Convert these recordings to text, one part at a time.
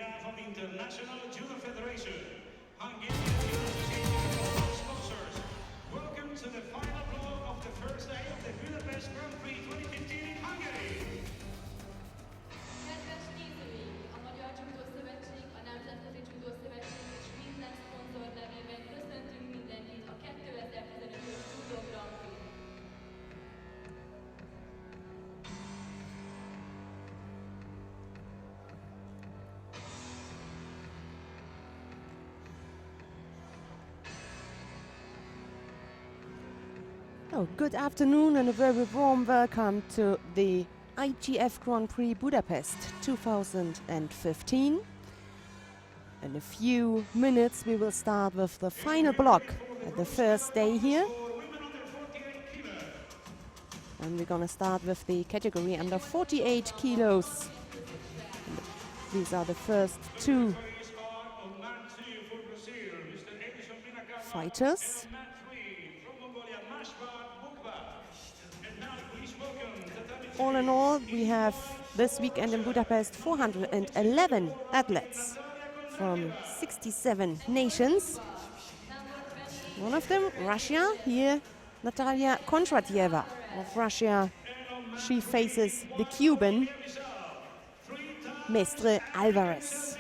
behalf of the International Judo Federation, Hungarian Judo Association, and all our sponsors, welcome to the final block of the first day of the Budapest Grand-Prix 2015 in Hungary. Kedves nézőink, a Magyar Judo Szövetség, a Nemzetközi Judo Szövetség és minden szponzor nevében köszöntünk mindenkit a 2015-ös Judo Grand-Prix. Oh, good afternoon and a very warm welcome to the IGF Grand-Prix Budapest 2015. In a few minutes we will start with the final block at the first day here. And we're gonna start with the category under 48 kilos. These are the first two fighters. All in all, we have this weekend in Budapest 411 athletes from 67 nations. One of them, Russia, here, Natalia Kondratyeva of Russia. She faces the Cuban, Mestre Alvarez.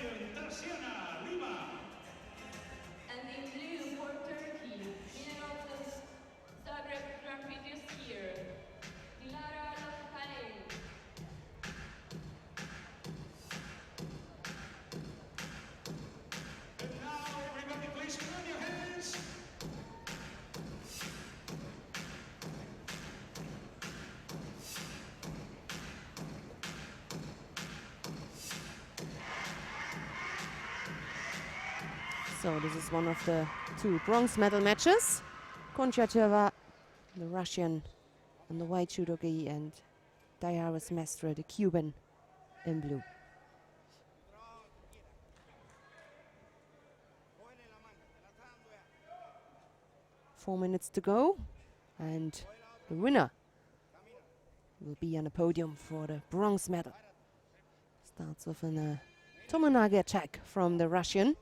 So this is one of the two bronze medal matches. Kondratyeva, the Russian, in the white judogi, and Alvarez Mestre, the Cuban, in blue. Four minutes to go, and the winner will be on the podium for the bronze medal. Starts with a Tomonage attack from the Russian.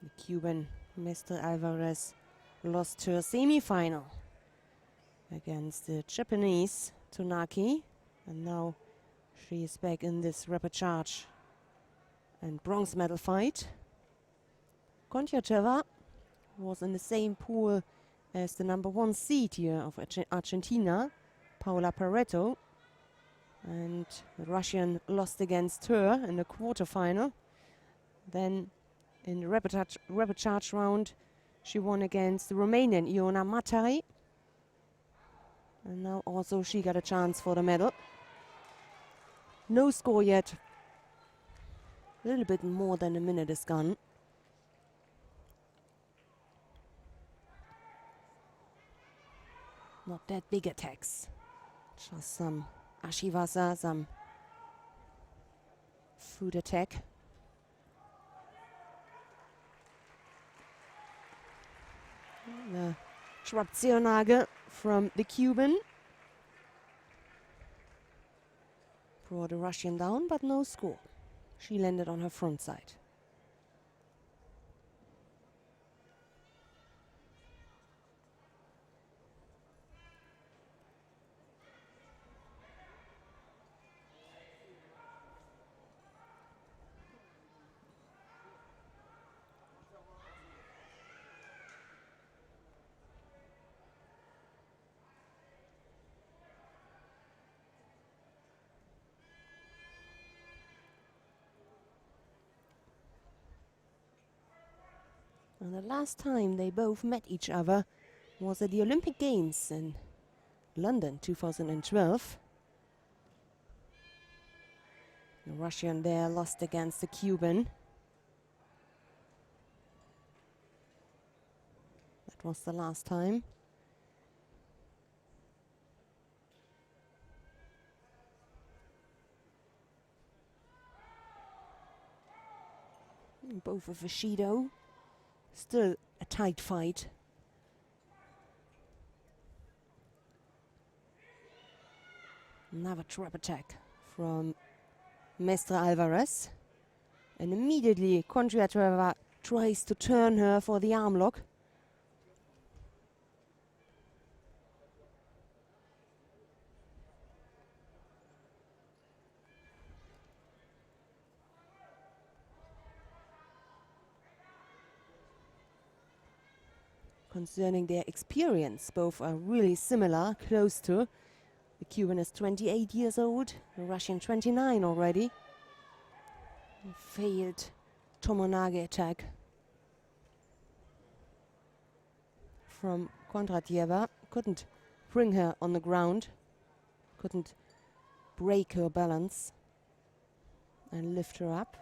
The Cuban, Mr. Alvarez, lost her semi-final against the Japanese Tonaki, and now she is back in this rapid charge and bronze medal fight. Kondratyeva was in the same pool as the number one seed here of Argentina, Paula Pareto, and the Russian lost against her in the quarterfinal. Then in the rapid charge round, she won against the Romanian Iona Matai. And now also she got a chance for the medal. No score yet. A little bit more than a minute is gone. Not that big attacks. Just some ashiwasa, some food attack. The Schwabzionage from the Cuban brought the Russian down, but no score. She landed on her front side. And the last time they both met each other was at the Olympic Games in London 2012. The Russian there lost against the Cuban. That was the last time. both with Ishido. Still a tight fight. Another trap attack from Mestre Alvarez. And immediately Kondratieva tries to turn her for the arm lock. Concerning their experience, both are really similar, close to. The Cuban is 28 years old, the Russian 29 already. Failed Tomonage attack from Kondratieva. Couldn't bring her on the ground, couldn't break her balance and lift her up.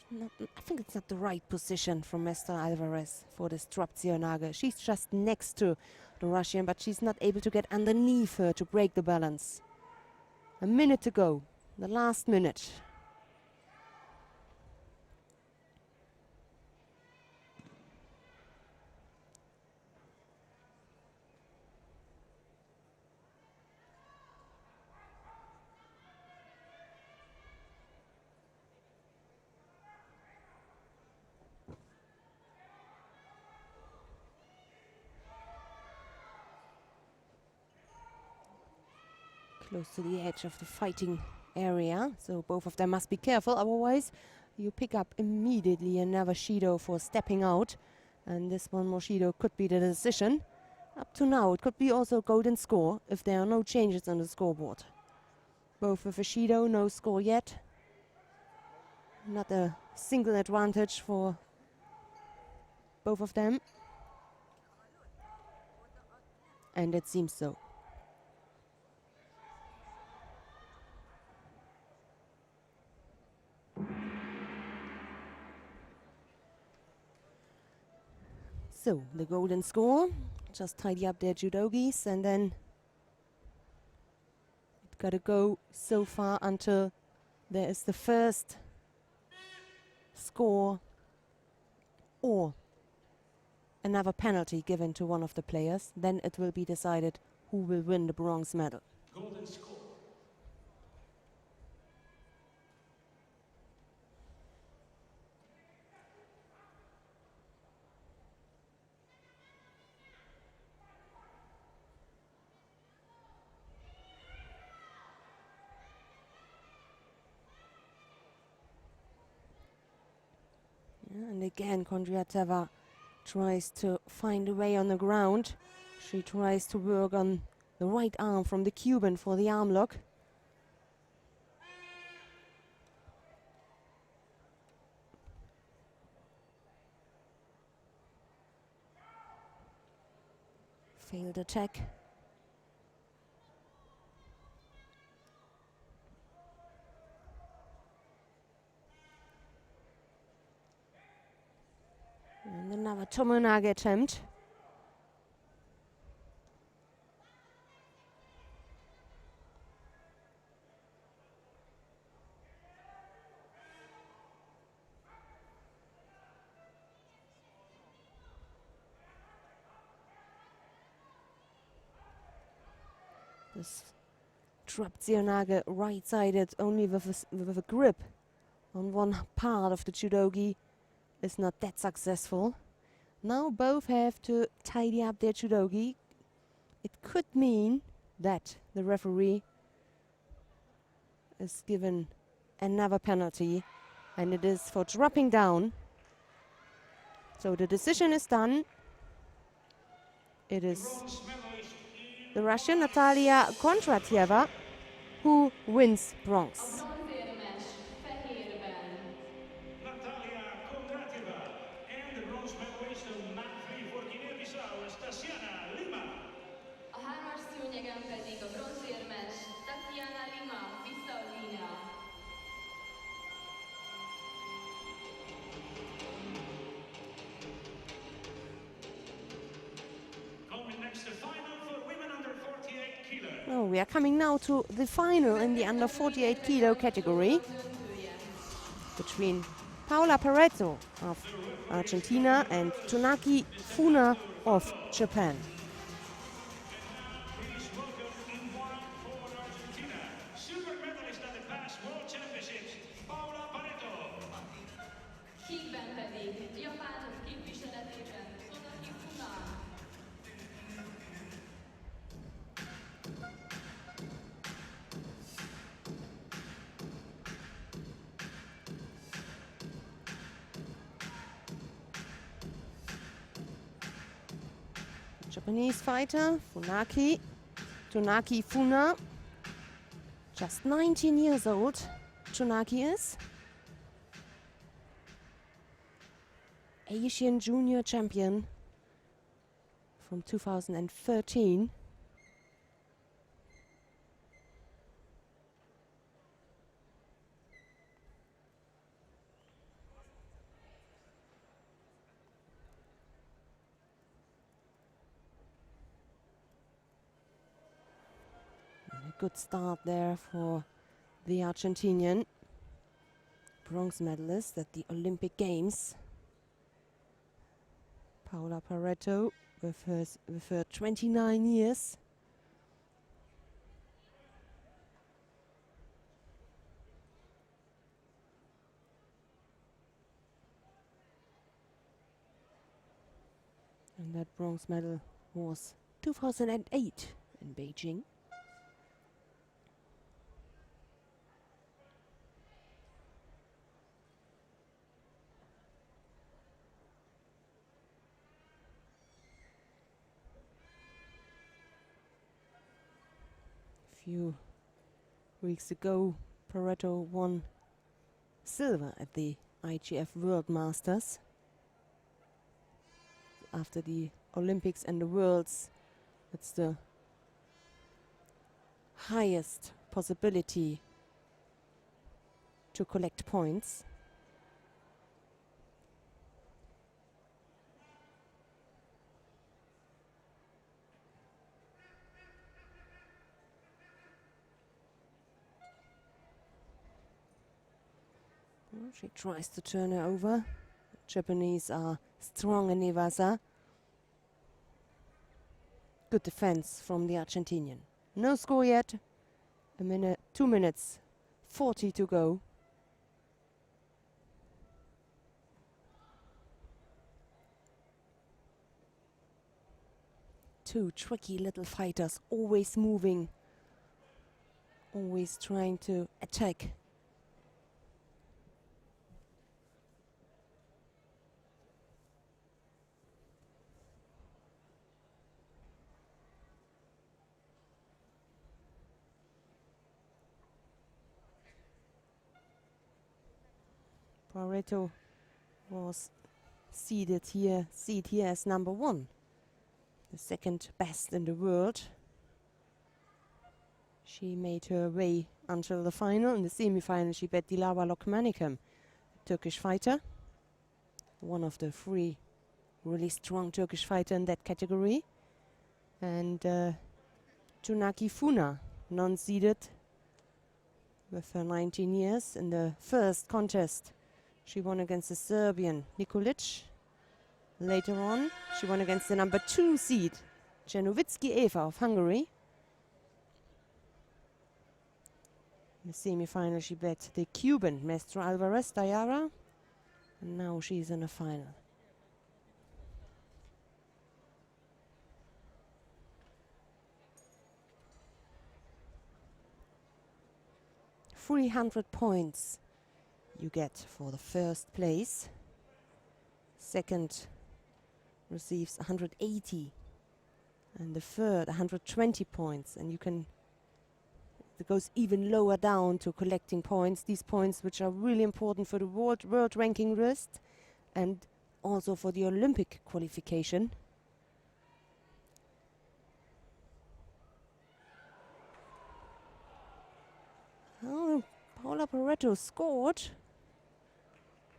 I think it's not the right position from Mestre Alvarez for this Trapzionage. She's just next to the Russian, but she's not able to get underneath her to break the balance. A minute to go, the last minute. Close to the edge of the fighting area, so both of them must be careful, otherwise you pick up immediately another Shido for stepping out, and this one more Shido could be the decision. Up to now it could be also golden score if there are no changes on the scoreboard. Both with a Shido, no score yet. Not a single advantage for both of them, and it seems so. So, the golden score, just tidy up their judogis, and then it gotta go so far until there is the first score or another penalty given to one of the players. Then it will be decided who will win the bronze medal. Golden score. And again, Kondratieva tries to find a way on the ground. She tries to work on the right arm from the Cuban for the arm lock. Failed attack. And another Tomonage attempt. This Trapzionage right-sided, only with a grip on one part of the judogi, is not that successful. Now both have to tidy up their judogi. It could mean that the referee is given another penalty, and it is for dropping down. So the decision is done. It is the Russian Natalia Kondratieva who wins bronze. Natalia Kondratieva and the bronze medalist from Lima. A hármas szőnyegen pedig a bronzérmes Tatiana Lima Bissau-Guinea. Coming next, the final for women under 48 kilos. Oh, we are coming now to the final in the under 48 kilo category between Paola Pareto of Argentina and Tsunaki Funa of Japan. Please welcome in one for Argentina, silver medalist at the past World Championships, Paola Pareto. Kékben pedig Japán képviseletében Tsunaki Funa. Japanese fighter Tsunaki Funa, just 19 years old. Tsunaki is Asian Junior Champion from 2013. Good start there for the Argentinian bronze medalist at the Olympic Games. Paola Pareto with her 29 years. And that bronze medal was 2008 in Beijing. Few weeks ago, Pareto won silver at the IGF World Masters. After the Olympics and the Worlds, it's the highest possibility to collect points. She tries to turn her over. Japanese are strong in Nevasa. Good defense from the Argentinian. No score yet. 2 minutes 40 to go. Two tricky little fighters, always moving, always trying to attack. Pareto was seeded here as number 1, the second best in the world. She made her way until the final. In the semi-final, she bet Dilara Lokmanikam, Turkish fighter, one of the 3 really strong Turkish fighter in that category. And Tsunaki Funa, non-seeded, with her 19 years. In the first contest, she won against the Serbian Nikolic. Later on, she won against the number 2 seed, Janovitsky Eva of Hungary. In the semi-final, she bet the Cuban Maestro Alvarez Dayara. And now she's in the final. $300 points you get for the first place. Second receives 180, and the third 120 points. And you can, it goes even lower down to collecting points. These points which are really important for the world ranking list and also for the Olympic qualification. Oh, Paola Pareto scored.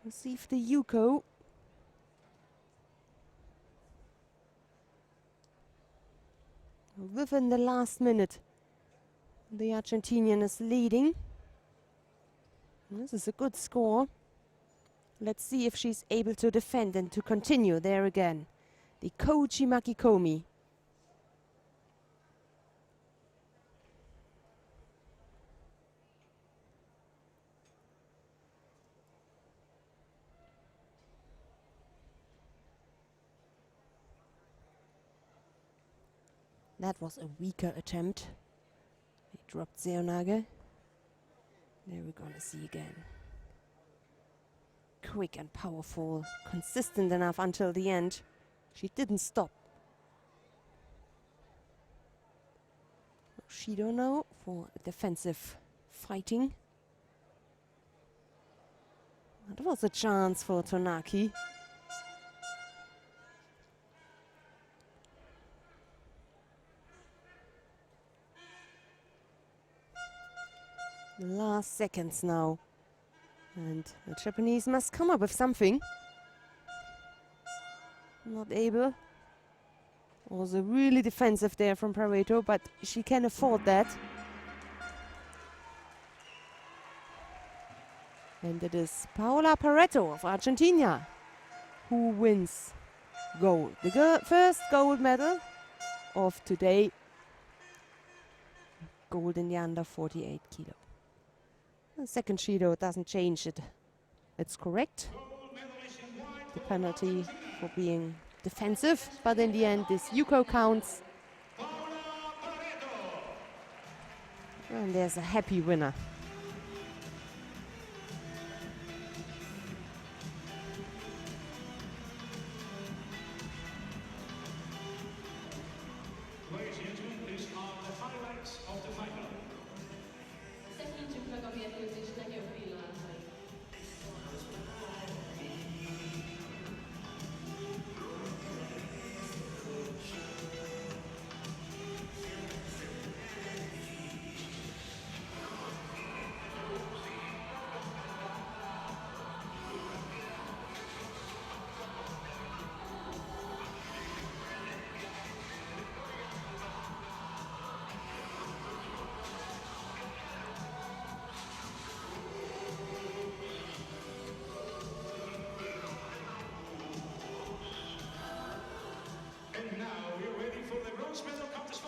Received the Yuko. Within the last minute The Argentinian is leading. This is a good score. Let's see if she's able to defend and to continue there again. The Koichi Makikomi. That was a weaker attempt. He dropped Seonage. There we're gonna see again. Quick and powerful, consistent enough until the end. She didn't stop. Shido now for defensive fighting. That was a chance for Tonaki. The last seconds now. And the Japanese must come up with something. Not able. Also really defensive there from Pareto, but she can afford that. And it is Paola Pareto of Argentina who wins gold. The first gold medal of today. Gold in the under 48 kilo. The second Shido doesn't change it. It's correct. The penalty for being defensive, but in the end this Yuko counts. And there's a happy winner. Ladies and gentlemen, these are the highlights of the final. Tekintsük meg a mérkőzés legjobb pillanatait.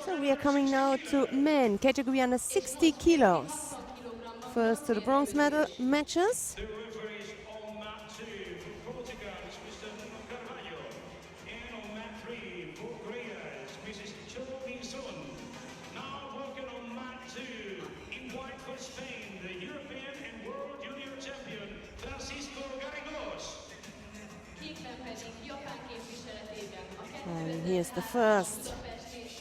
So we are coming now to men, category under 60 kilos. First to the bronze medal matches. The referees on mat 2 for Portugal is Mr. Nuno Carvalho. And on mat 3 for Korea is Mrs. Cho Min-sun. Now working on mat 2 in white for Spain, the European and World Junior Champion Francisco Garrigos. Kékben pedig Japán képviseletében a And here's the first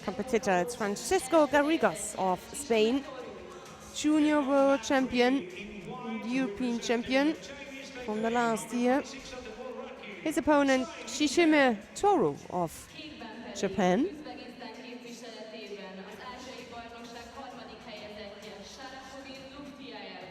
competitor. It's Francisco Garrigos of Spain, junior world champion, and European champion from the last year. His opponent Shishime Toru of Japan. Üzbegisztán képviseletében az ázsiai bajnokság harmadik helyezettje Sharafudin Luftiaev.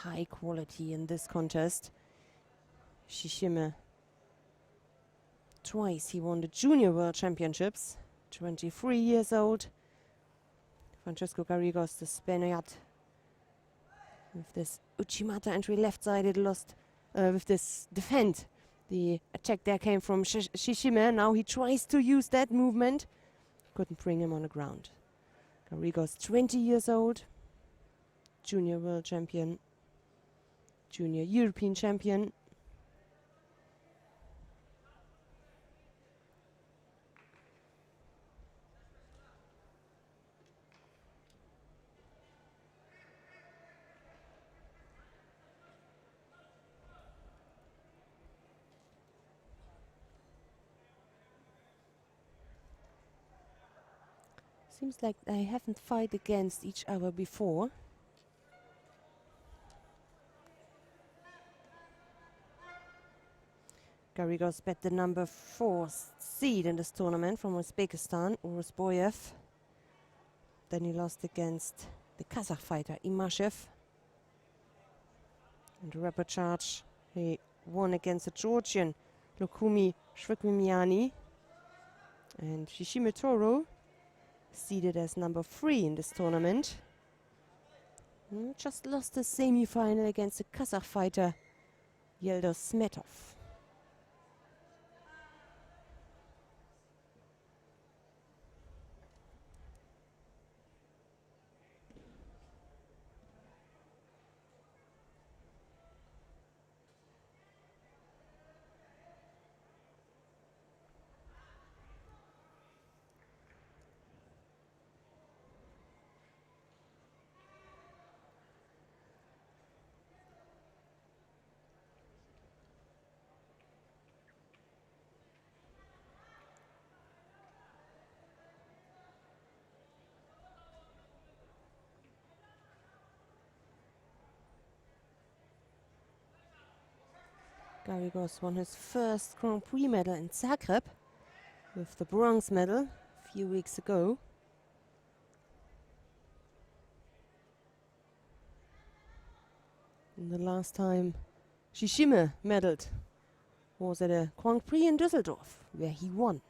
High quality in this contest. Shishime, twice he won the junior world championships, 23 years old. Francisco Garrigos, the Spaniard, with this Uchimata entry left-sided, lost with this defend. The attack there came from Shishime. Now he tries to use that movement. Couldn't bring him on the ground. Garrigos, 20 years old, junior world champion, junior European champion. Seems like they haven't fought against each other before. Garrigos bet the number 4 seed in this tournament from Uzbekistan, Urusboyev. Then he lost against the Kazakh fighter Imashev. And repechage, he won against the Georgian Lukumi Shvikmimiani. And Shishime Toro, seeded as number 3 in this tournament. Just lost the semi-final against the Kazakh fighter Yeldos Smetov. Garrigos won his first Grand Prix medal in Zagreb with the bronze medal a few weeks ago. And the last time Shishime medaled was at a Grand Prix in Düsseldorf, where he won.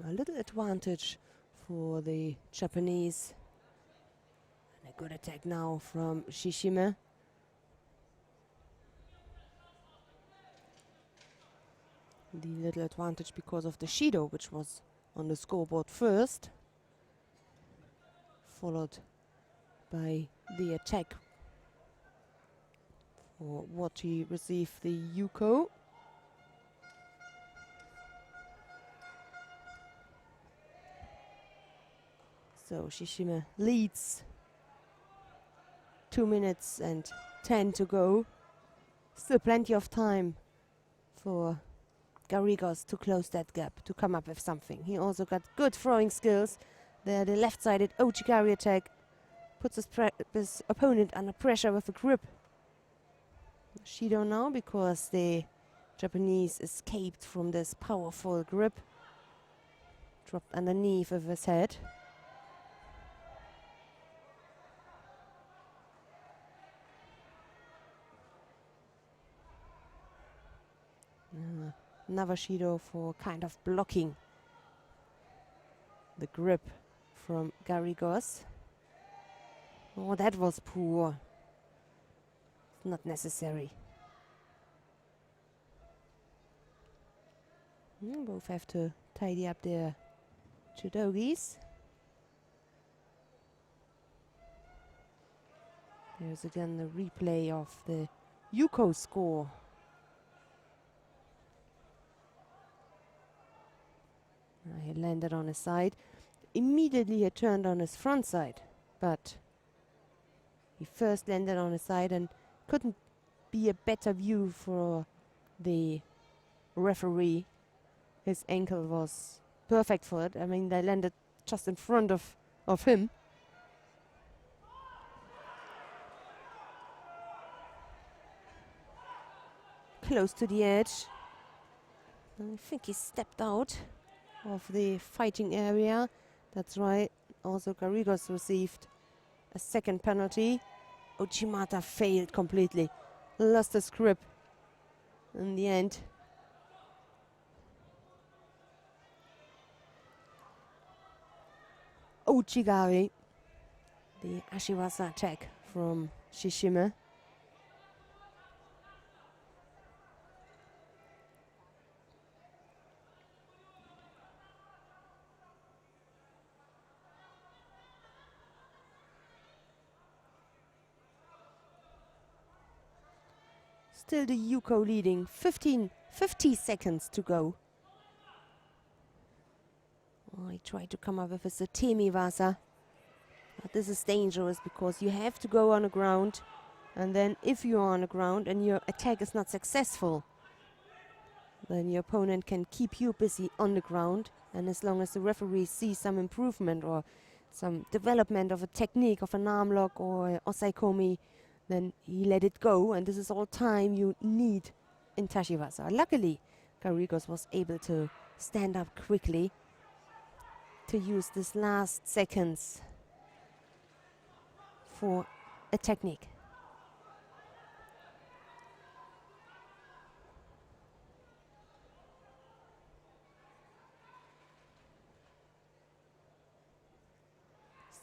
A little advantage for the Japanese. And a good attack now from Shishime. The little advantage because of the Shido, which was on the scoreboard first. Followed by the attack for what he received the Yuko. So Shishime leads. 2 minutes and 10 to go. Still plenty of time for Garrigos to close that gap, to come up with something. He also got good throwing skills. There, the left-sided Ochigari attack puts his opponent under pressure with a grip. Shido now, because the Japanese escaped from this powerful grip. Dropped underneath of his head. Another Shido for kind of blocking the grip from Garrigos. Oh, that was poor. Not necessary. Both have to tidy up their judogis. There's again the replay of the Yuko score. He landed on his side. Immediately he turned on his front side, but he first landed on his side and couldn't be a better view for the referee. His ankle was perfect for it. I mean, they landed just in front of him. Close to the edge. I think he stepped out of the fighting area. That's right. Also Garrigos received a second penalty. Ochimata failed completely. Lost his grip in the end. Ochigari. The Ashiwasa attack from Shishime. Still the Yuko leading, 50 seconds to go. Oh, he tried to come up with a Satemi Vasa. But this is dangerous because you have to go on the ground And then if you are on the ground and your attack is not successful, then your opponent can keep you busy on the ground. And as long as the referee sees some improvement or some development of a technique of an arm lock or osaikomi, then he let it go. And this is all time you need in Tashiwasa. Luckily, Garrigos was able to stand up quickly to use this last seconds for a technique.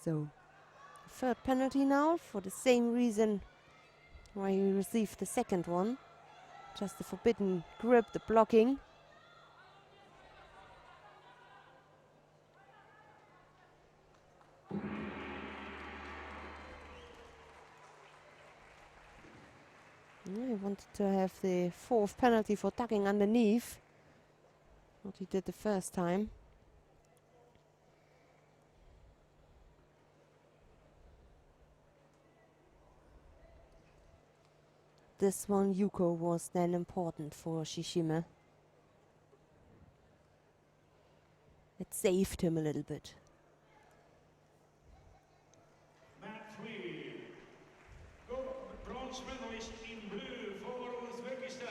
So, third penalty now for the same reason why he received the second one. Just the forbidden grip, the blocking. I wanted to have the fourth penalty for tucking underneath, what he did the first time. This one, Yuko, was then important for Shishima. It saved him a little bit. Mat 3. Bronze medalist in blue for Uzbekistan.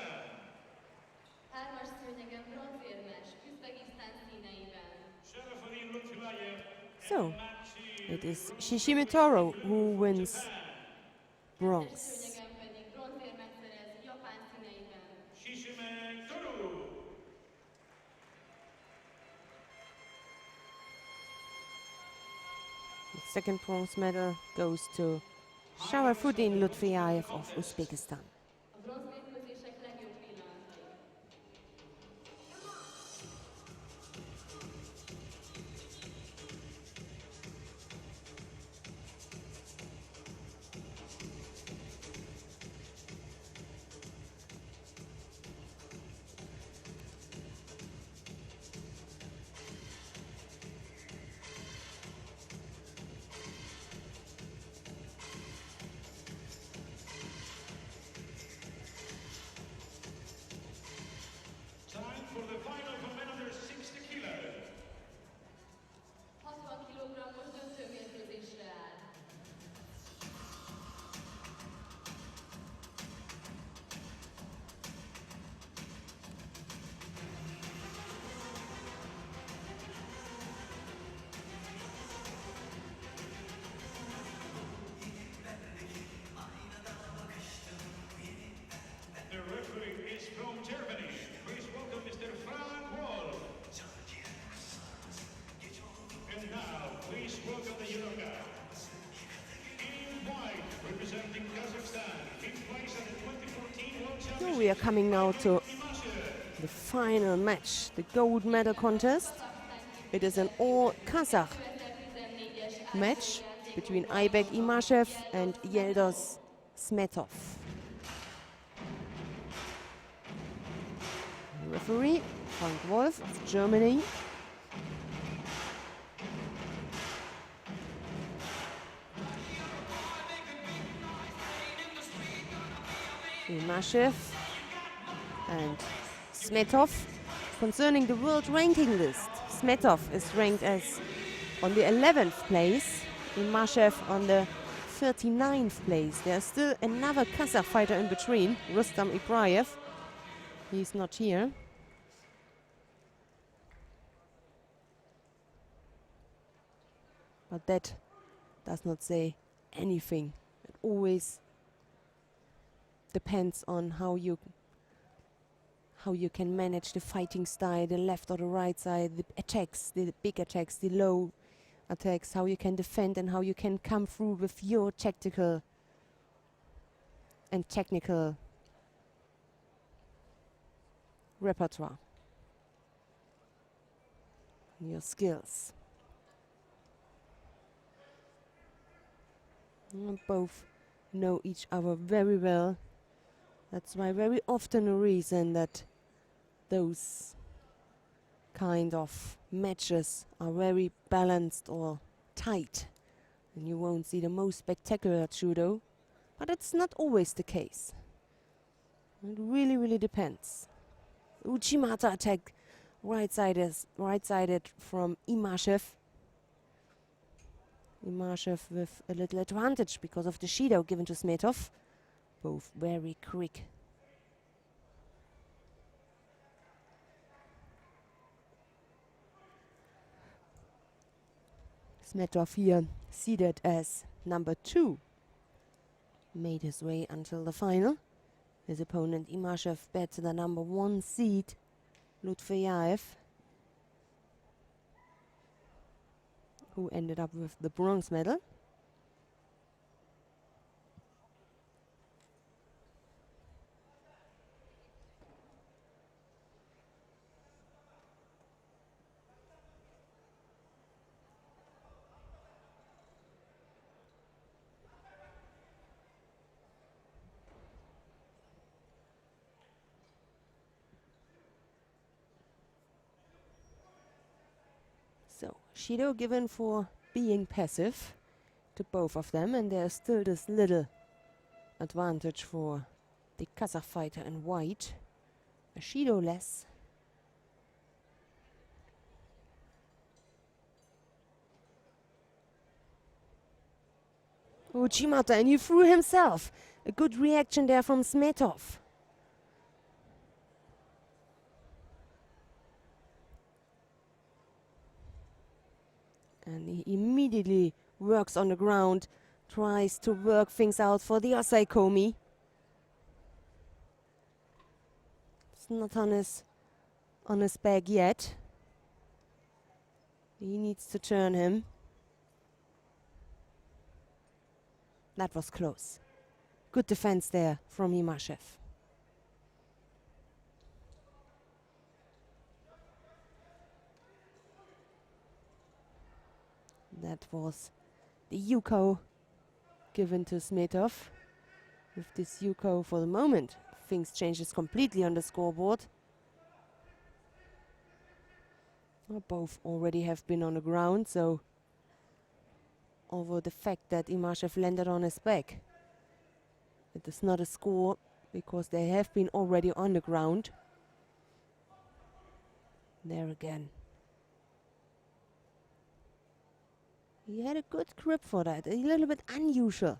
Hármas szőnyegen bronzérmes, Üzbegisztán színeiben. Sharafudin Lutfilayev. So, it is Shishima Toro who wins bronze. Szőnyegen pedig bronzérmet szerez Japán színeiben. Shishime Toru. The second bronze medal goes to Sharafuddin Lutfiayev of Uzbekistan. A bronzmérkőzések legjobb pillanatai. Time for the final for men under 60 kilos. 60 kg-os döntőmérkőzésre áll. The referee is from Germany. Please welcome Mr. Frank Wall. And now, please welcome the Judo guy. In white, representing Kazakhstan, in place at the 2014 World So Championship. we are coming now to the final match, the gold medal contest. It is an all Kazakh 2014-es match between Aybek Imashev and Yeldos Smetov. Referee Frank Wolf of Germany. Imashev and Smetov. Concerning the world ranking list, Smetov is ranked as on the 11th place, Imashev on the 39th place. There's still another Kazakh fighter in between, Rustam Ibrayev. He's not here. But that does not say anything. It always depends on how you can manage the fighting style, the left or the right side, the attacks, the big attacks, the low attacks, how you can defend and how you can come through with your tactical and technical repertoire, your skills. Both know each other very well. That's why very often a reason that those kind of matches are very balanced or tight. And you won't see the most spectacular judo But it's not always the case. It really, really depends. Uchimata attack right-sided from Imashev. Imashev with a little advantage because of the Shido given to Smetov. Both very quick. Smetov here seeded as number 2. Made his way until the final. His opponent Imashev bet the number 1 seed, Lutfeyaev, who ended up with the bronze medal. So, Shido given for being passive to both of them, and there's still this little advantage for the Kazakh fighter in white. A Shido less. Uchimata, and he threw himself. A good reaction there from Smetov. And he immediately works on the ground, tries to work things out for the Osai Komi. It's not on his back yet. He needs to turn him. That was close. Good defense there from Imashev. That was the Yuko given to Smetov. With this Yuko for the moment, things changes completely on the scoreboard. Well, both already have been on the ground, so although the fact that Imashev landed on his back, it is not a score because they have been already on the ground. There again. He had a good grip for that, a little bit unusual.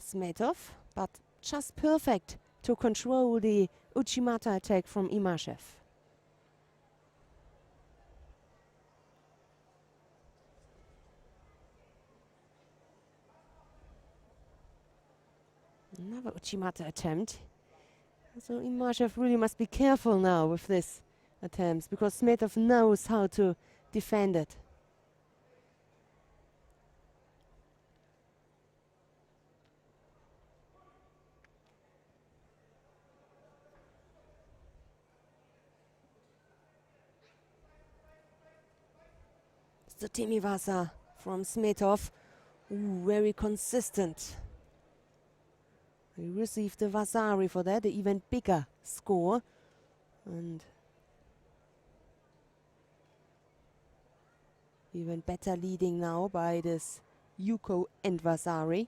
Smetov, but just perfect to control the Uchimata attack from Imashev. Another Uchimata attempt. So Imashev really must be careful now with this attempts because Smetov knows how to defend it. The Timivasa from Smetov, very consistent. He received the Vasari for that, the even bigger score. And even better leading now by this Yuko and Vasari.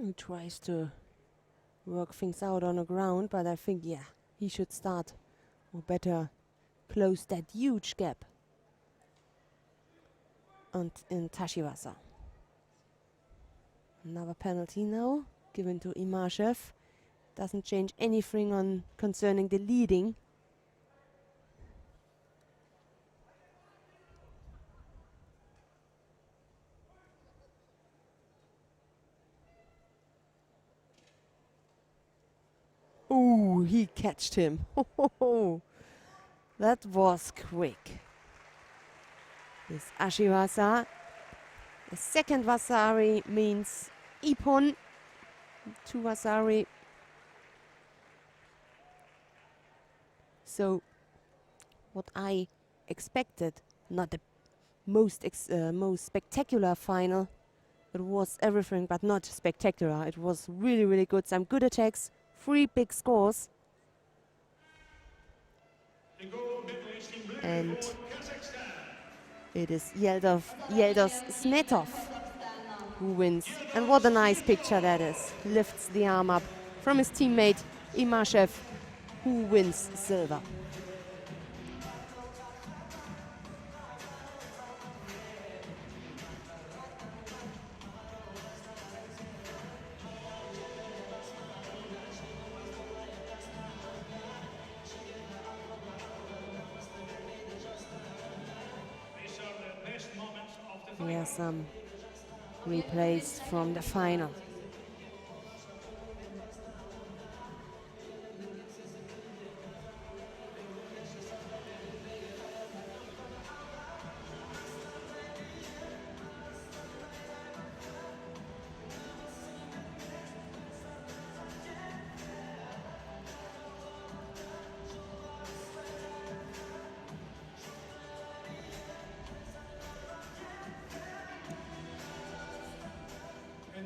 He tries to work things out on the ground, but I think, yeah, he should start or better close that huge gap in Tashiwasa. Another penalty now given to Imashev. Doesn't change anything on concerning the leading. Oh, he catched him. That was quick. This Ashiwasa. The second Wasari means Ippon. 2 Wasari. So, what I expected, not the most spectacular final. It was everything but not spectacular. It was really, really good. Some good attacks, 3 big scores. And it is Yeldos Smetov who wins. And what a nice picture that is. Lifts the arm up from his teammate Imashev, who wins silver. Here are some replays from the final.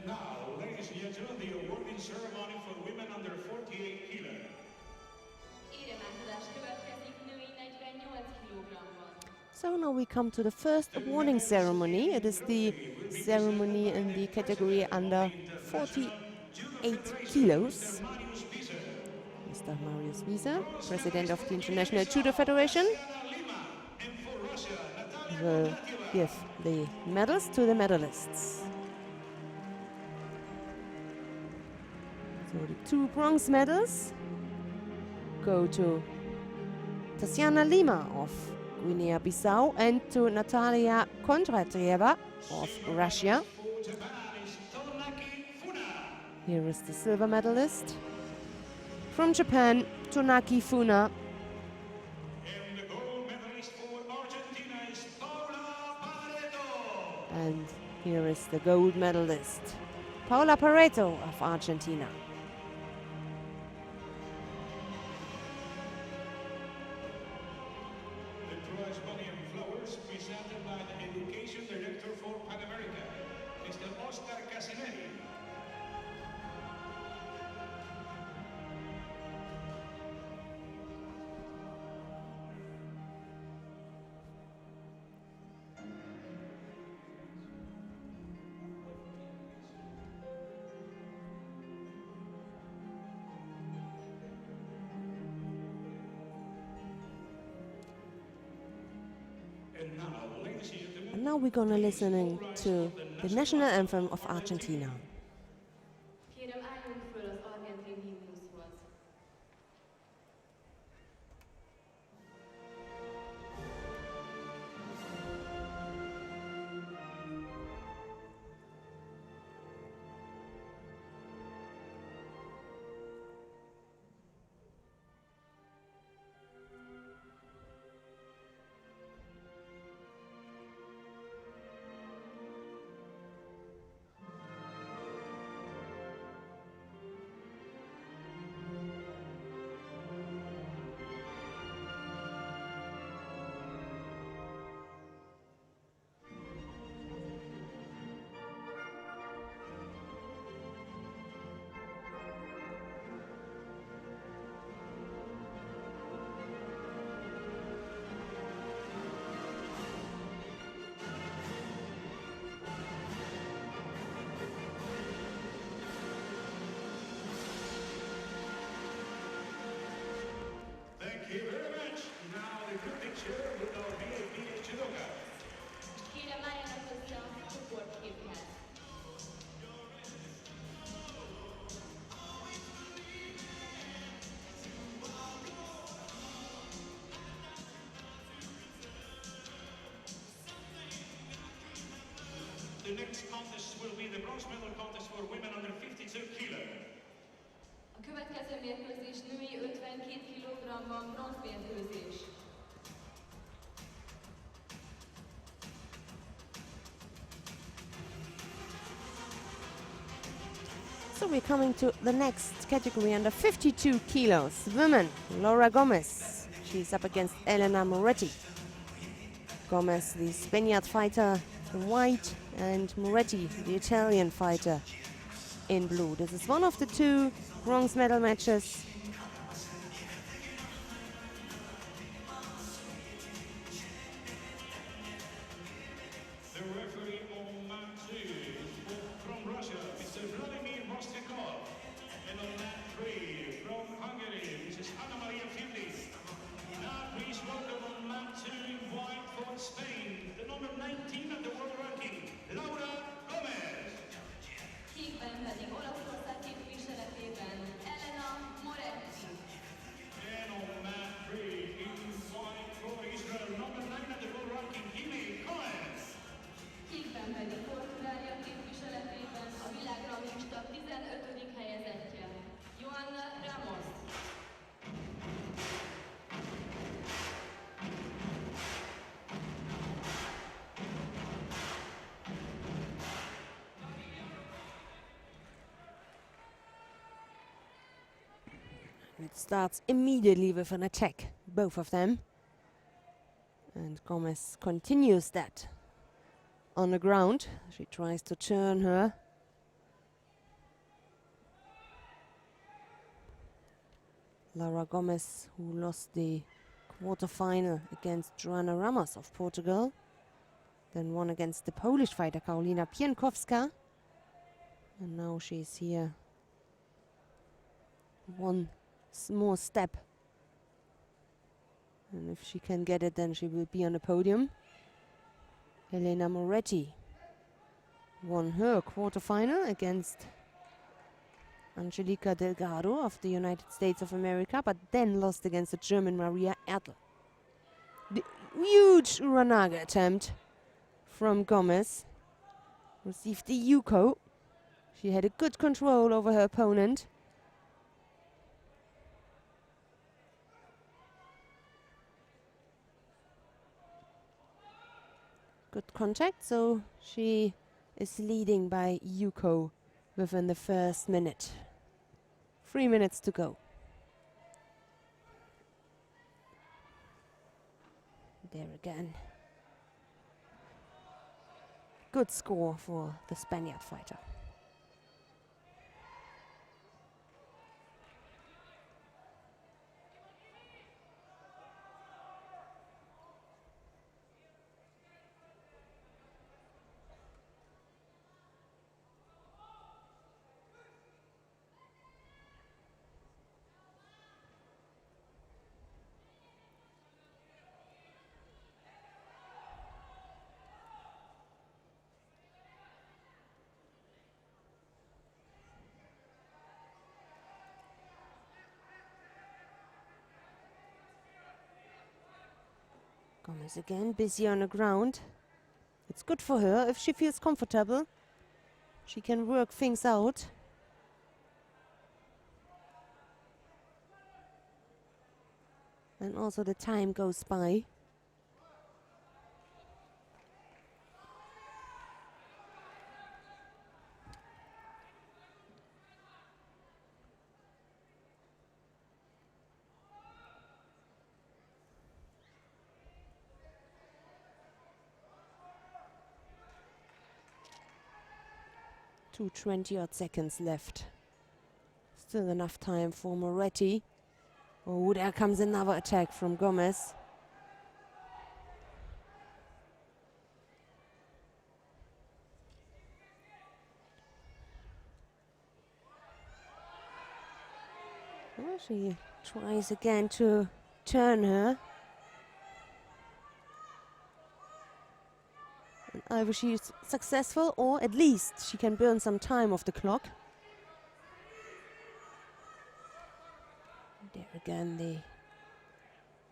Now, ladies and gentlemen, the awarding ceremony for women under 48 kilo. So now we come to the first awarding ceremony. It is the ceremony in the category under 48 kilos. Mr. Marius Wieser, President of the International Judo Federation, will give the medals to the medalists. So the 2 bronze medals go to Tatiana Lima of Guinea-Bissau and to Natalia Kondrateva of Russia. Here is the silver medalist. From Japan, Tonaki Funa. And the gold medalist for Argentina is Paula Pareto. And here is the gold medalist, Paula Pareto of Argentina. The prize money and flowers presented by the Education Director for Pan America, Mr. Oscar Casinelli. And now we're gonna listening to the national anthem of Argentina. Kérem, álljunk föl az argentin himnuszhoz. Thank you very much. Now the group picture with our VIP judoka. Kérem, álljanak össze a csoportképhez. The next contest will be the bronze medal contest for women under 52 kilo. A Következő mérkőzés női 52 kg-ban bronzmérkőzés. So we're coming to the next category under 52 kilos. Women, Laura Gomez. She's up against Elena Moretti. Gomez, the Spaniard fighter in white, and Moretti, the Italian fighter in blue. This is one of the two bronze medal matches. The referee on mat 2 from Russia, Mr. Vladimir Vostokov. And on mat 3 from Hungary, Mrs. Anna Maria Fili. Now please welcome on mat 2 in white for Spain, the number 19 of the world ranking, Laura Gomez. Kékben pedig Olaszország képviseletében Elena Moretti. And on mat 3 in white for Israel, number 9 of the world ranking, Imi Cohen. Kékben pedig Portugália képviseletében a világranglista 15. helyezettje, Joanna Ramos. It starts immediately with an attack, both of them. And Gomez continues that on the ground. She tries to turn her. Laura Gomez, who lost the quarterfinal against Joanna Ramos of Portugal, then won against the Polish fighter Karolina Pienkowska. And now she's here. One more step. And if she can get it, then she will be on the podium. Elena Moretti won her quarterfinal against Angelica Delgado of the United States of America, but then lost against the German Maria Erdl. The huge Uranaga attempt from Gomez. Received the Yuko. She had a good control over her opponent. Good contact, so she is leading by Yuko within the first minute. 3 minutes to go. There again. Good score for the Spaniard fighter. Gomez again, busy on the ground. It's good for her if she feels comfortable. She can work things out. And also the time goes by. Two 20-odd seconds left. Still enough time for Moretti. Oh, there comes another attack from Gomez. Well, she tries again to turn her. And either she is successful or at least she can burn some time off the clock. There again, the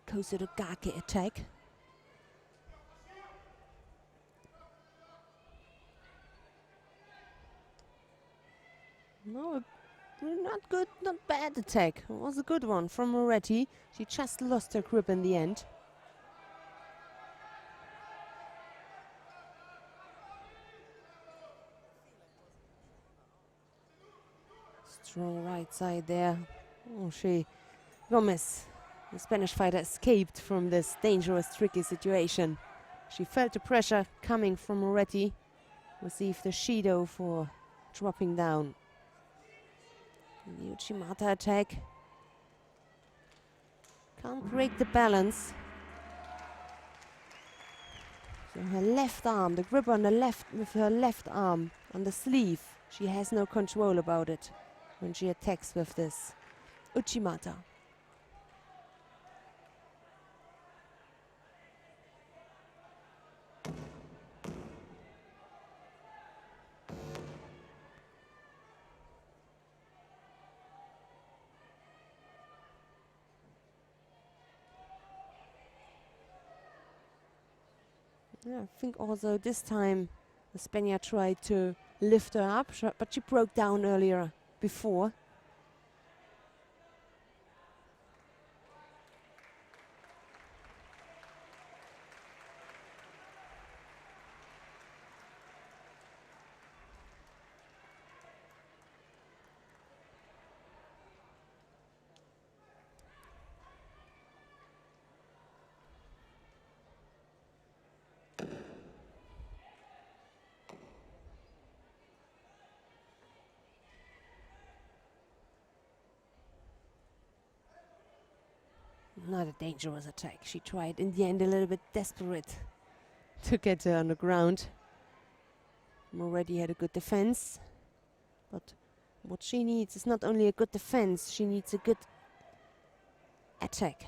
Kosurogake attack. Now a Not good, not bad attack. It was a good one from Moretti. She just lost her grip in the end. Strong right side there. Oh, Gomez, the Spanish fighter, escaped from this dangerous, tricky situation. She felt the pressure coming from Moretti. Received the Shido for dropping down. The Uchimata attack. Can't break the balance. So her left arm, the grip on the left with her left arm on the sleeve. She has no control about it when she attacks with this Uchimata. Yeah, I think also this time the Spaniard tried to lift her up, but she broke down earlier before. Not a dangerous attack. She tried in the end a little bit desperate to get her on the ground. Moretti had a good defense, but what she needs is not only a good defense, she needs a good attack.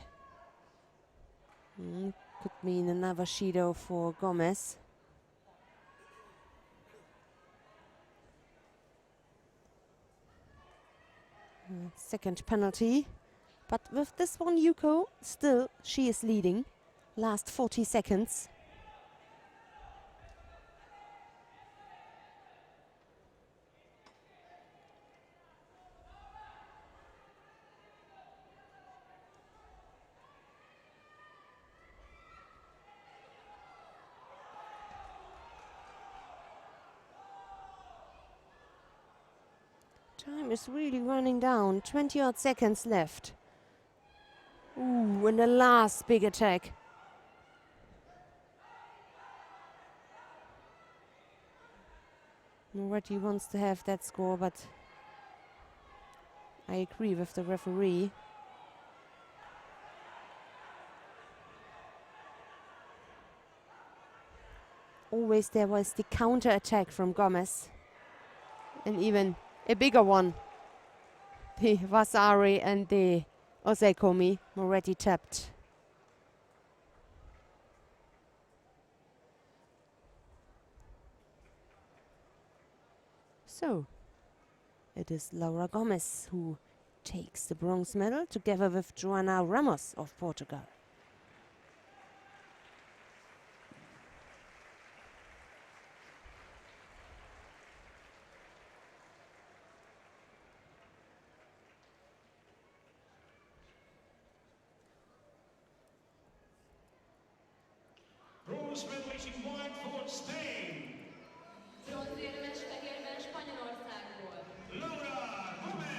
Could mean another Shido for Gomez. Second penalty. But with this one, Yuko, still, she is leading. Last 40 seconds. Time is really running down. 20 odd seconds left. Ooh, and the last big attack. Moretti wants to have that score, but I agree with the referee. Always there was the counter attack from Gomez. And even a bigger one. The Vasari and the Osekomi. Moretti tapped. So, it is Laura Gomez who takes the bronze medal together with Joana Ramos of Portugal. Bronze medalist in white for Spain, Bronzérmes fehérben Spanyolországból. Laura Gomez.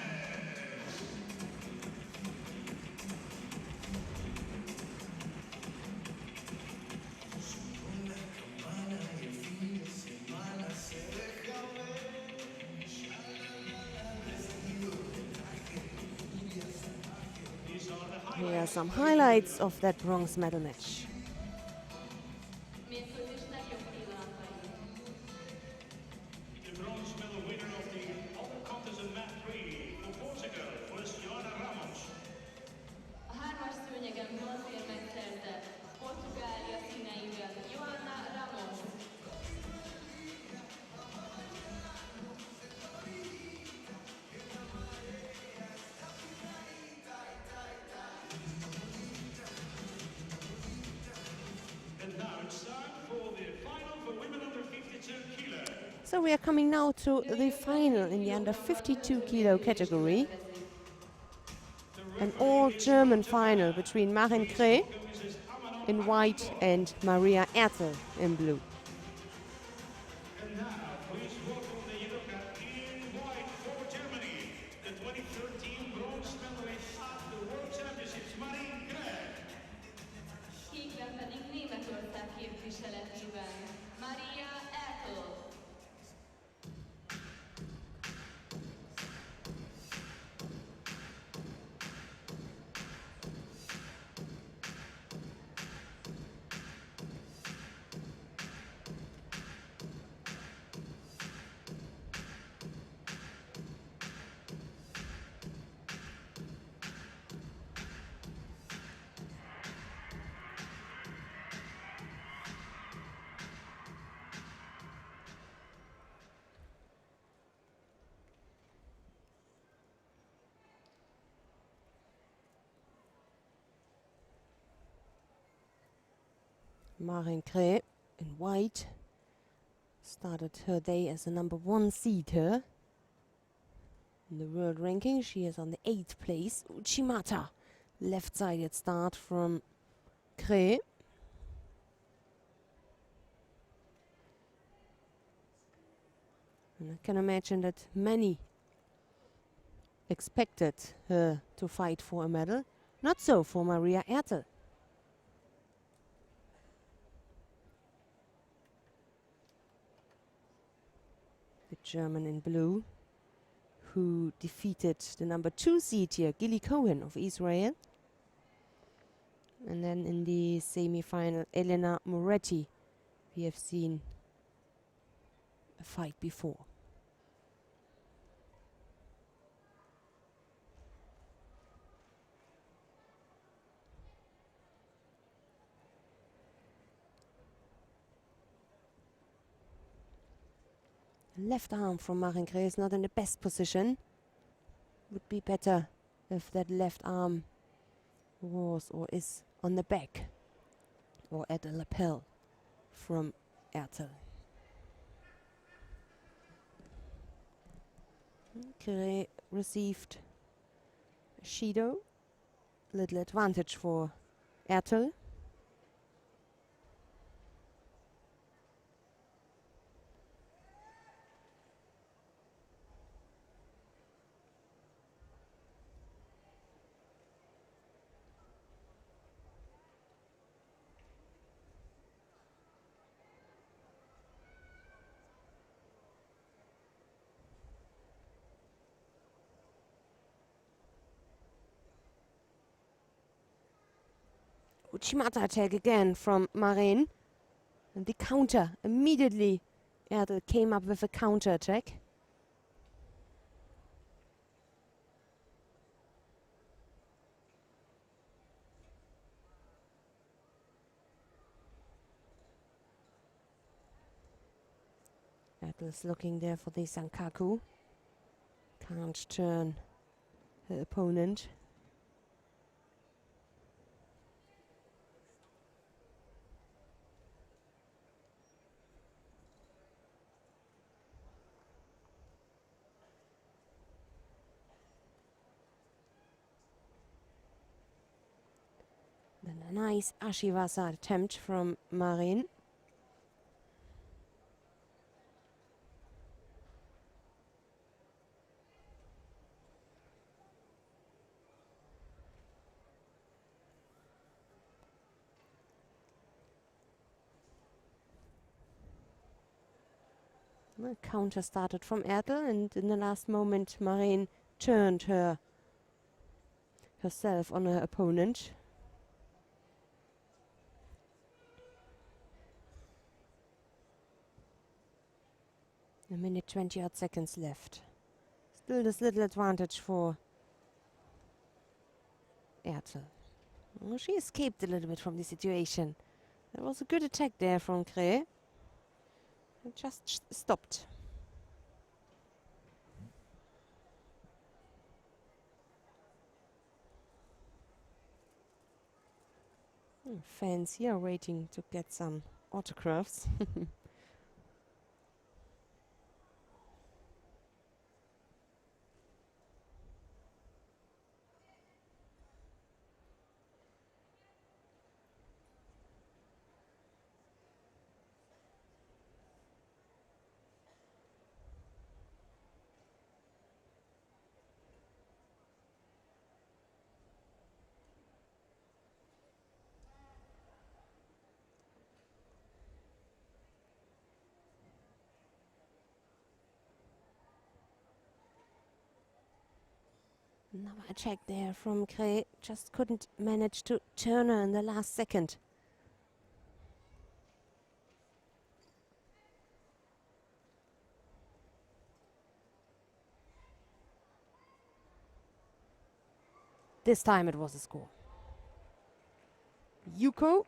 Here are some highlights of that bronze medal match. Mérkőzés legjobb pillanatai. The bronze medal winner of the all-continental mat 3 for Portugal was Joana Ramos. A hármas szőnyegen bronzérmet szerzett Portugália színeiben Joana Ramos. So we are coming now to the final in the under 52 kilo category. An all-German final between Maren Kreh in white and Maria Ertel in blue. And now, please welcome the judoka in white for Germany, the 2013 bronze medalist at the World Championships, Marin Kreh. Kékben pedig Németország képviseletében Maria Ertel. Maren Kreh in white started her day as the number 1 seed here. In the world ranking, she is on the 8th place. Uchimata, left-sided start from Kreh. And I can imagine that many expected her to fight for a medal. Not so for Maria Ertel. The German in blue, who defeated the number 2 seed here, Gilly Cohen of Israel. And then in the semi-final, Elena Moretti. We have seen a fight before. Left arm from Maren Kreh is not in the best position. Would be better if that left arm was or is on the back or at a lapel from Ertel. Kreh received Shido. Little advantage for Ertel. Uchimata attack again from Maren. And the counter immediately. Ertel came up with a counter attack. Ertel's looking there for the Sankaku. Can't turn her opponent. Then a nice Ashiwasa attempt from Maren. The counter started from Ertel, and in the last moment Maren turned herself on her opponent. A minute 20 odd seconds left. Still this little advantage for Ertel. Well, she escaped a little bit from the situation. There was a good attack there from Kreh. It just stopped. Fans here waiting to get some autographs. Another attack there from Kreh. Just couldn't manage to turn her in the last second. This time it was a score. Yuko.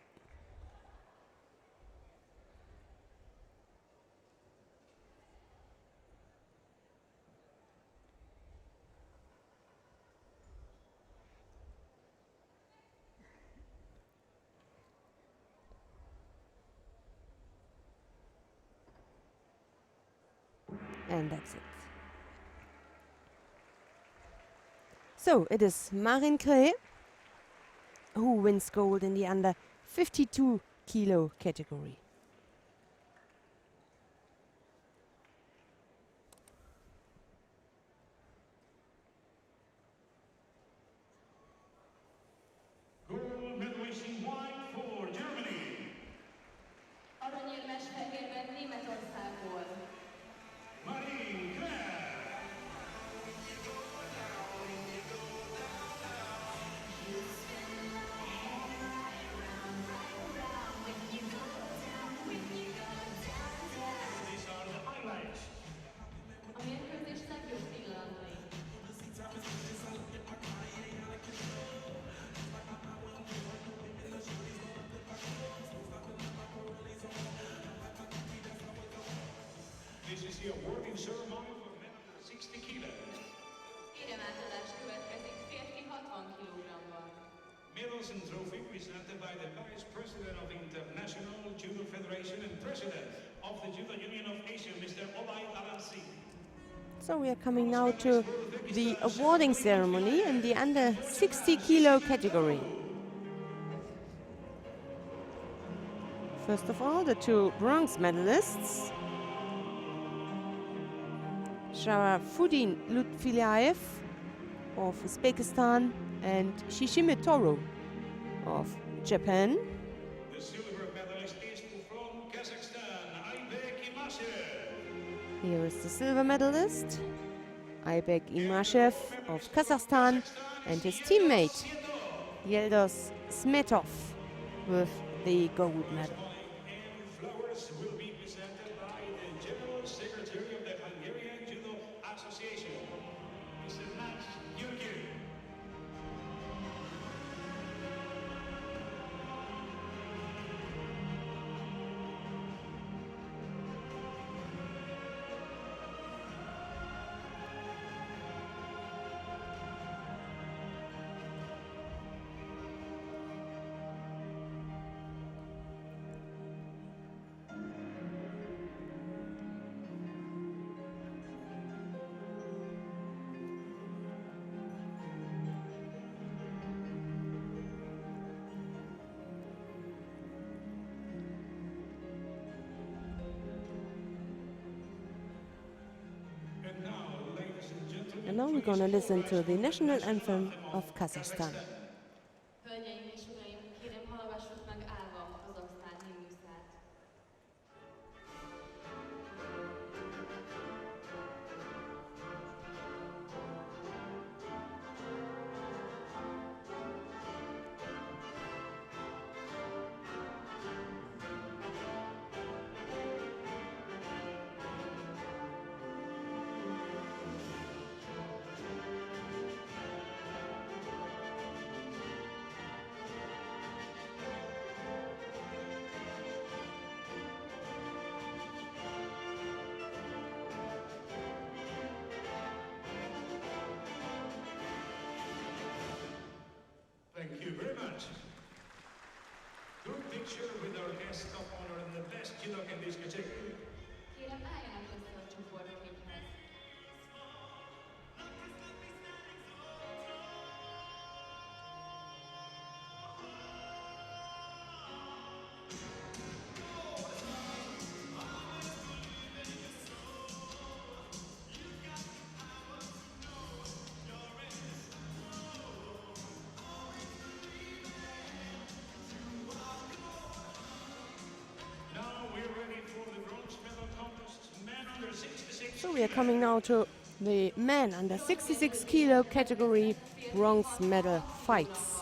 And that's it. So it is Marin Kreh who wins gold in the under 52 kilo category. Gold medalist in white for Germany. Aranyérmes fehérben Németországból. Marin Kreh. These are the highlights. A mérkőzés legjobb pillanatai. This is the awarding ceremony for men under 60 kilos. Éremátadás következik férfi 60 kg-ban. Medals and trophy presented by the Vice President of the International Judo Federation and President of the Judo Union of Asia, Mr. Obay Alansi. So we are coming now to the awarding ceremony in the under 60 kilo category. First of all, the two bronze medalists, Sharafuddin Lutfilayev of Uzbekistan and Shishime Toro of Japan. The silver medalist is from Kazakhstan, Aybek Imashev. Here is the silver medalist, Aybek Imashev of Kazakhstan, and his teammate, Yeldos Smetov, with the gold medal. And flowers will be presented by the General Secretary of the Hungarian Judo Association, Mr. Max Yurgin. And now we're gonna listen to the national anthem of Kazakhstan. Hölgyeim és uraim, kérem hallgassuk meg állva Kazaksztán himnuszát. Thank you very much. Group picture with our guest of honor and the best judo in this category. Kérem álljanak össze a csoportképhez. Now we're ready for the bronze medal contest. Men under 66. So we are coming now to the men under 66 kilo category bronze medal fights.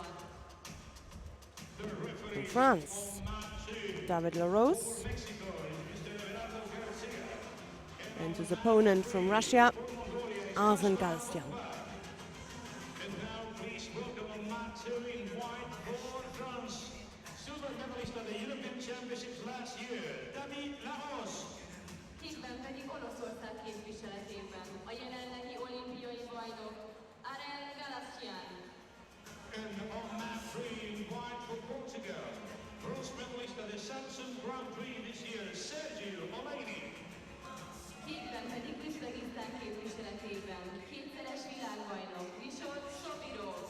From France, David Larose. And his opponent from Russia, Arsen Galstyan. And now please welcome on mat 2 in white for France, silver medalist at the European Championships last year, David Laos. Hétben pedig Oroszország képviseletében a jelenlegi olimpiai bajnok Arsen Galstyan. And on mat 3 in white for Portugal, bronze medalist at the Judo Grand-Prix this year, Sergio Oleni. Hétben pedig Üzbegisztán képviseletében kétszeres világbajnok Visor Sobirov.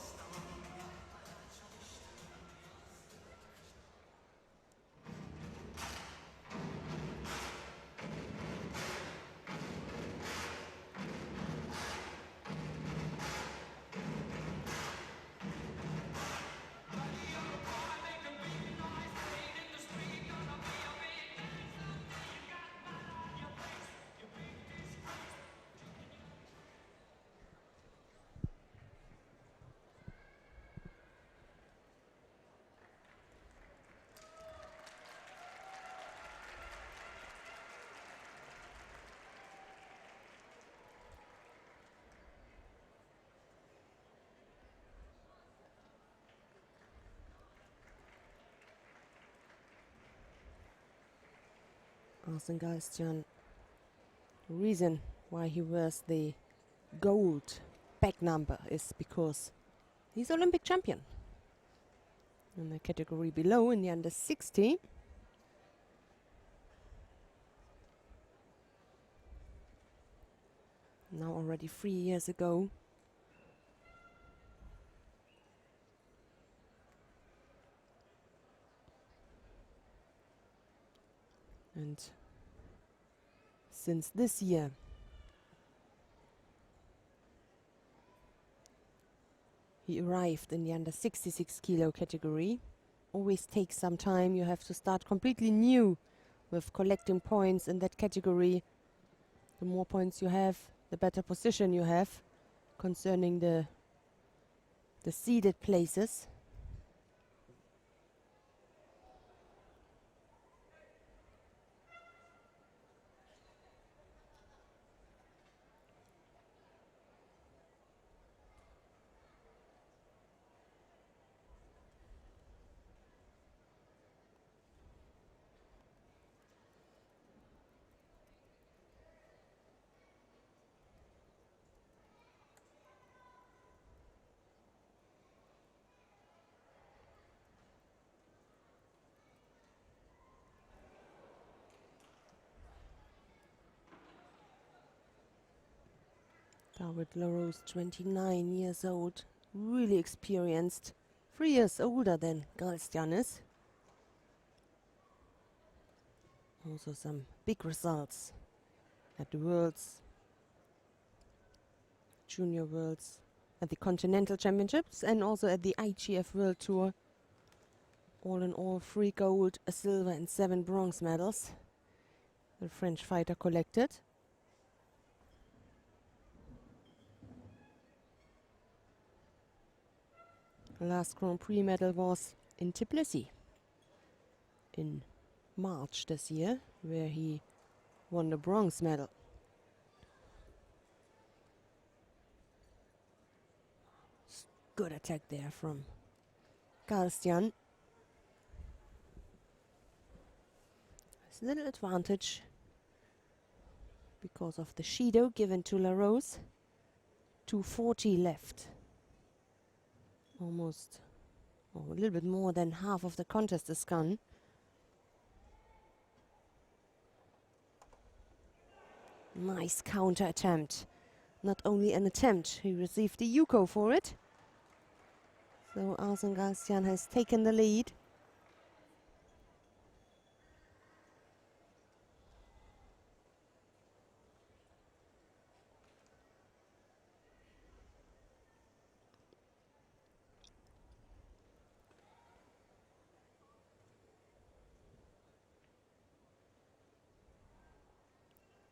Arsen Galstyan, the reason why he wears the gold back number is because he's Olympic champion. In the category below, in the under 60, now already 3 years ago. And since this year, he arrived in the under 66 kilo category. Always takes some time. You have to start completely new with collecting points in that category. The more points you have, the better position you have concerning the seeded places. David Larose, 29 years old, really experienced, 3 years older than Galstyan is. Also some big results at the Worlds, Junior Worlds, at the Continental Championships and also at the IGF World Tour. All in all, 3 gold, a silver and 7 bronze medals the French fighter collected. The last Grand Prix medal was in Tbilisi in March this year, where he won the bronze medal. Good attack there from Galstyan. There's a little advantage because of the Shido given to Larose. 2:40 left. Almost, or a little bit more than half of the contest is gone. Nice counter attempt. Not only an attempt, he received the Yuko for it. So Arsen Galstyan has taken the lead.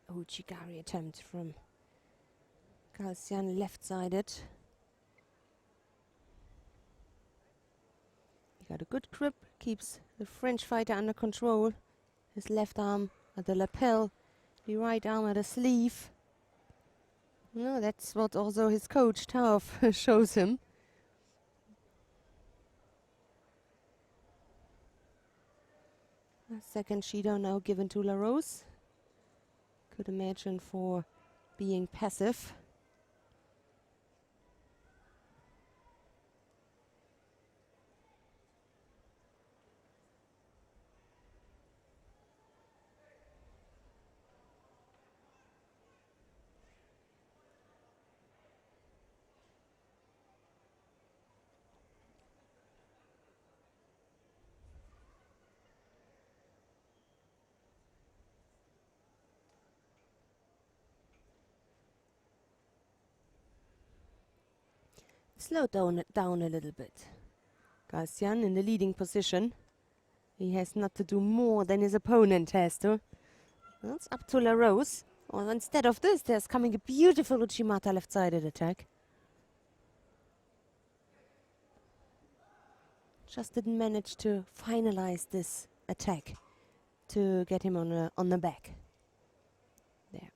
Uchigari attempt from Galsian left-sided. He got a good grip, keeps the French fighter under control. His left arm at the lapel, the right arm at the sleeve. No, that's what also his coach, Tauf, shows him. A second Shido now given to LaRose. Could imagine for being passive. Slow down a little bit. Galsian in the leading position. He has not to do more than his opponent has to. Well, it's up to LaRose. Well, instead of this, there's coming a beautiful Uchimata left-sided attack. Just didn't manage to finalize this attack to get him on the back. There.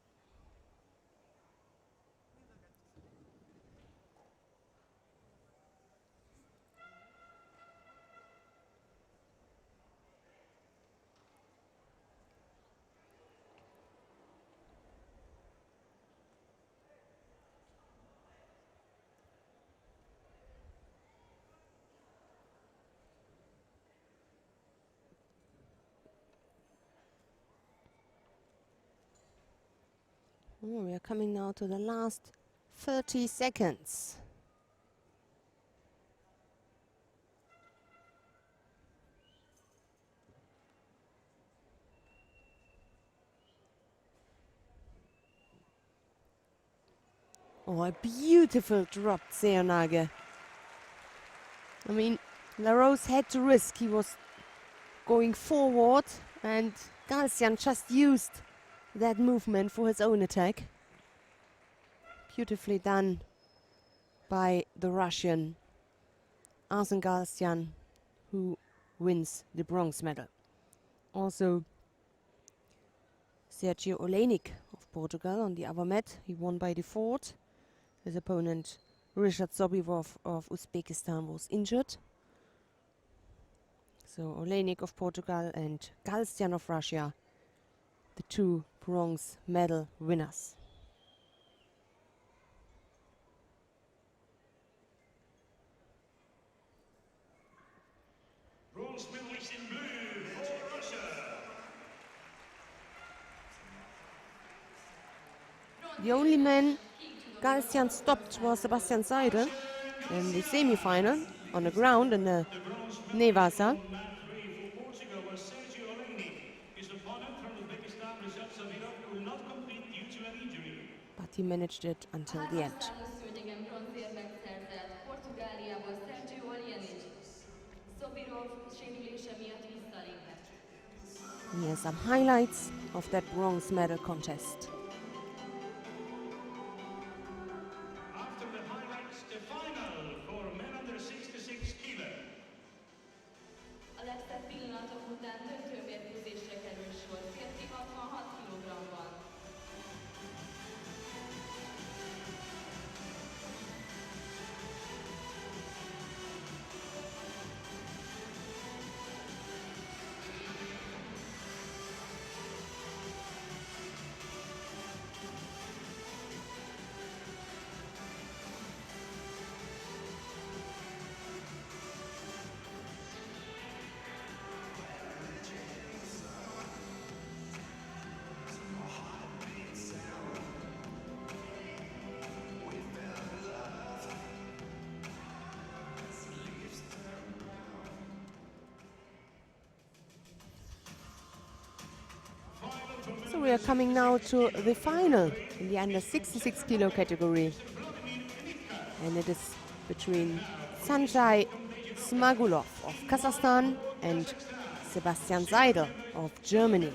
Oh, we are coming now to the last 30 seconds. Oh, a beautiful dropped Seonage. I mean, LaRose had to risk. He was going forward and Galsian just used that movement for his own attack. Beautifully done by the Russian Arsen Galsian, who wins the bronze medal. Also Sergio Olejnik of Portugal on the other mat. He won by default. His opponent Richard Sobivov of Uzbekistan was injured. So Olejnik of Portugal and Galsian of Russia, the two bronze medal winners. Bronze medalist in blue for Russia. The only man Galsian stopped was Sebastian Seidel in the semi-final on the ground in the Nevasa. But he managed it until the end. Here are some highlights of that bronze medal contest. After the highlights, the final for men under 66 kilo. A legszebb pillanatok után döntőmérkőzésre kerül sor, férfi 66 kg-ban. So we are coming now to the final in the under 66 kilo category. And it is between Sanjay Smagulov of Kazakhstan and Sebastian Seidel of Germany.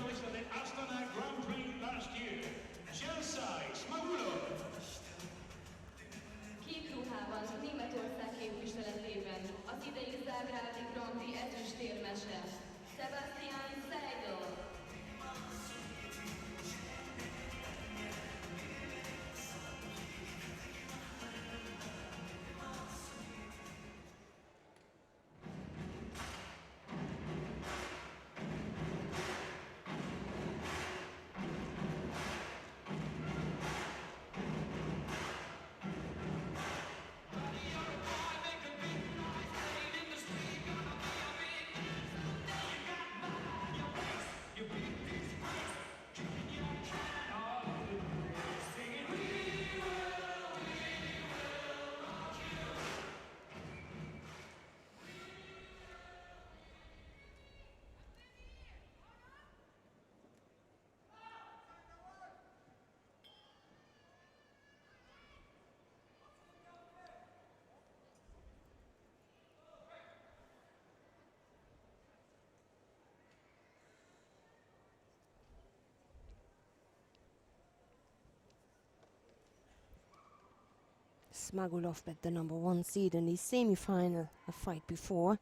Smagulov bet the number 1 seed in the semi-final, a fight before.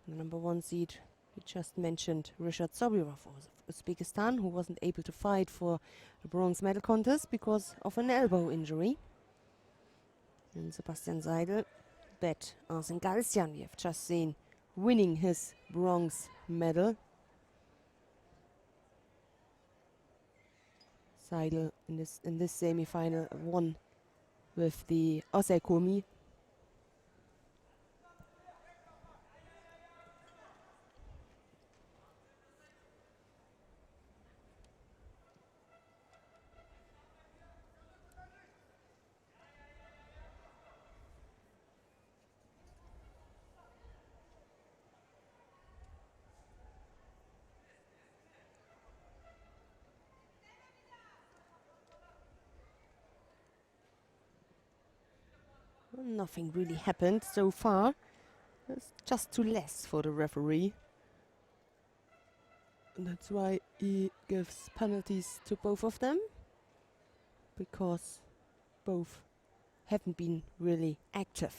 The number 1 seed, we just mentioned Rishad Sobirov of Uzbekistan, who wasn't able to fight for the bronze medal contest because of an elbow injury. And Sebastian Seidel bet Arsen Galsyan, we have just seen, winning his bronze medal. Seidel in this semi-final won with the Osekomi. Nothing really happened so far. It's just too less for the referee. And that's why he gives penalties to both of them, because both haven't been really active.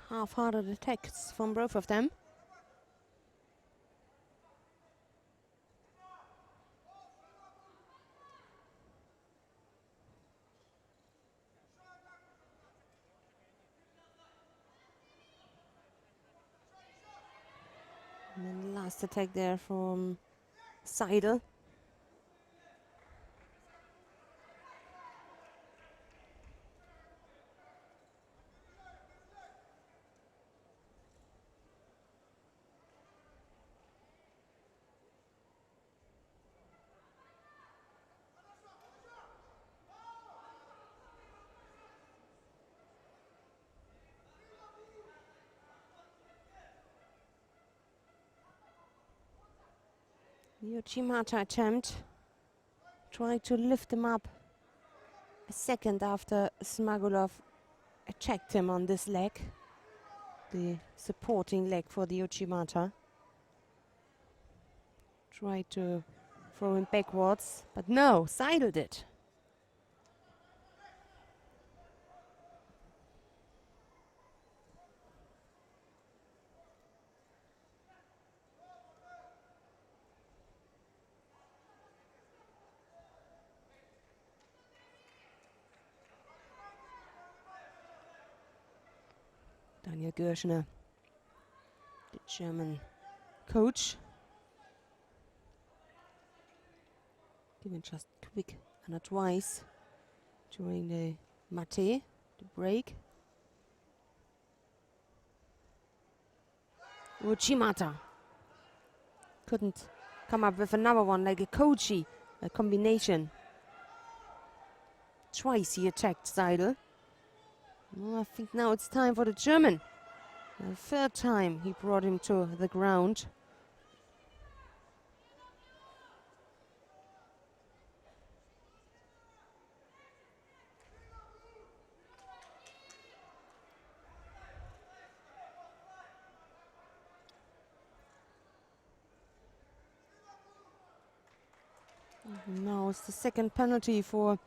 Half-hearted attacks from both of them. And then the last attack there from Seidel. The Uchimata attempt, trying to lift him up a second after Smagulov attacked him on this leg, the supporting leg for the Uchimata. Tried to throw him backwards, but no, Seidel did. Daniel Gershner, the German coach, giving just quick and advice during the mate, the break. Uchimata couldn't come up with another one like a Kochi, a combination. Twice he attacked Seidel. Well, I think now it's time for the German. The third time he brought him to the ground. Now it's the second penalty for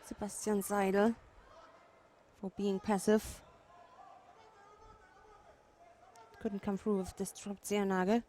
Sebastian Seidel for being passive. Couldn't come through with this dropped Zernagel.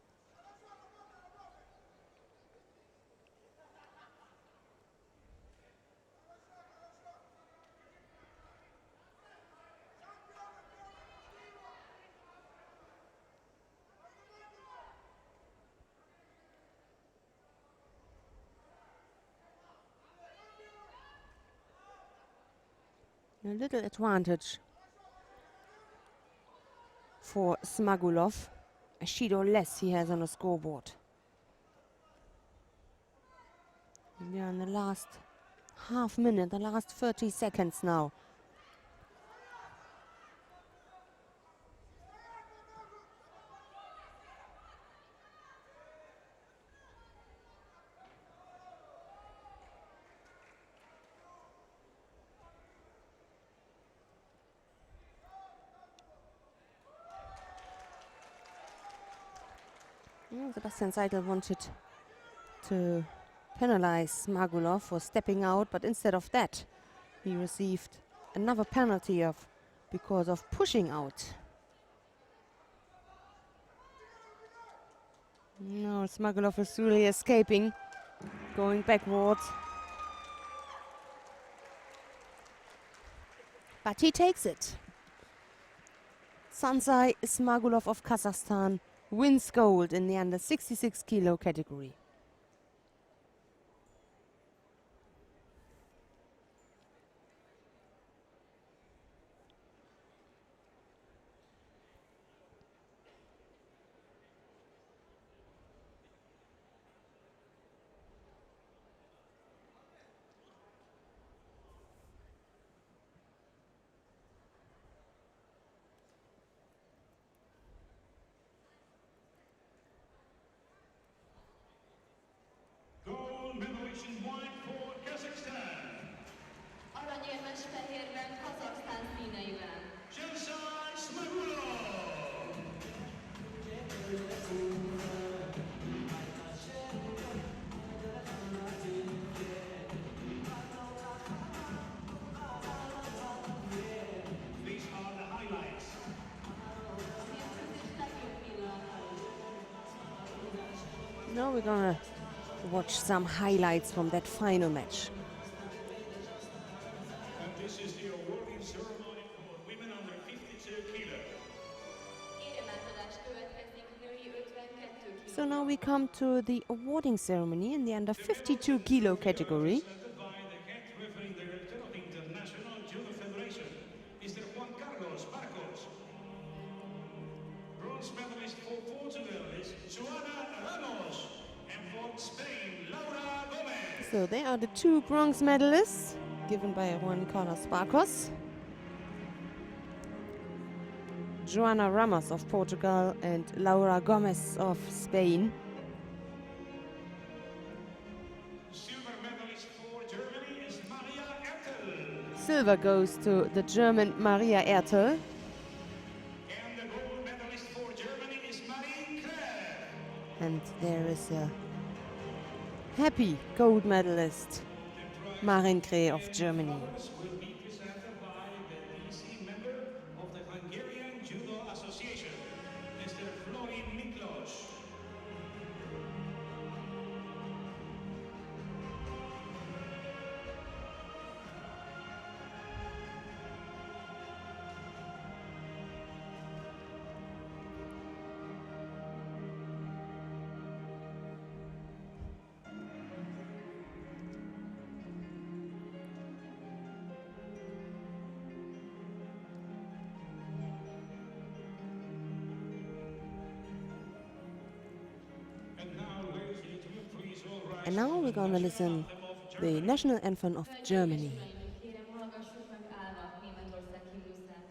A little advantage for Smagulov. A sheet or less he has on the scoreboard. We are in the last half minute, the last 30 seconds now. Sebastian Seidel wanted to penalize Smagulov for stepping out, but instead of that, he received another penalty because of pushing out. No, Smagulov is really escaping, going backwards. But he takes it. Sansai Smagulov of Kazakhstan wins gold in the under 66 kilo category. Gold medalist in white for Kazakhstan. Aranyérmes fehérben Kazaksztán színeiben. Sansai Smagulov. These are the highlights. Now we're gonna watch some highlights from that final match. And this is the awarding ceremony for women under 52 kilo. Éremátadás következik női 52 kg. So now we come to the awarding ceremony in the under 52 kilo category. Presented by the head referee director of the International Judo Federation, Mr. Juan Carlos Marcos. Bronze medalist for Portugal is Joana Ramos, and for Spain, Laura Gomez. So they are the two bronze medalists given by Juan Carlos Marcos. Joana Ramos of Portugal and Laura Gomez of Spain. Silver medalist for Germany is Maria Ertel. Silver goes to the German Maria Ertel. And the gold medalist for Germany is Marie Krev. And there is a happy gold medalist, Marin Kreh of Germany. Will be presented by the DC member of the Hungarian Judo Association, Mr. Florin Miklos. And now we're gonna listen the national anthem of Germany. Kérem, hallgassuk meg állva Németország himnuszát.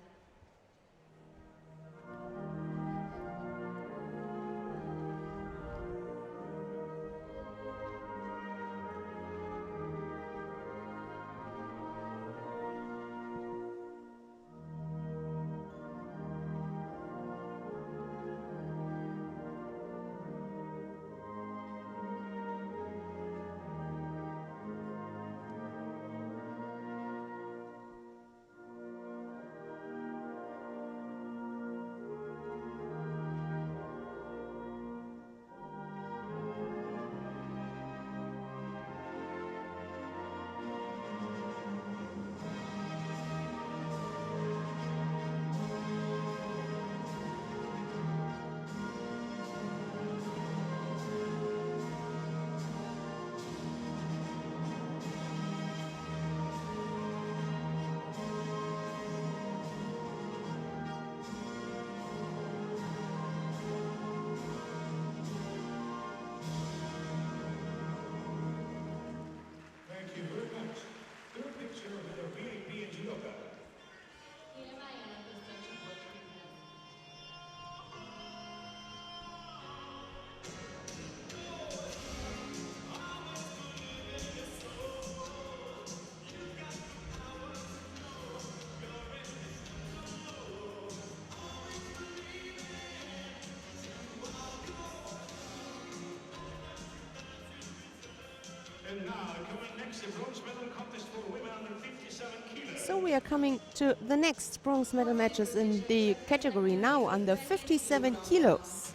And now coming next, the bronze medal contest for women under 57 kilos. So we are coming to the next bronze medal matches in the category now under 57 kilos.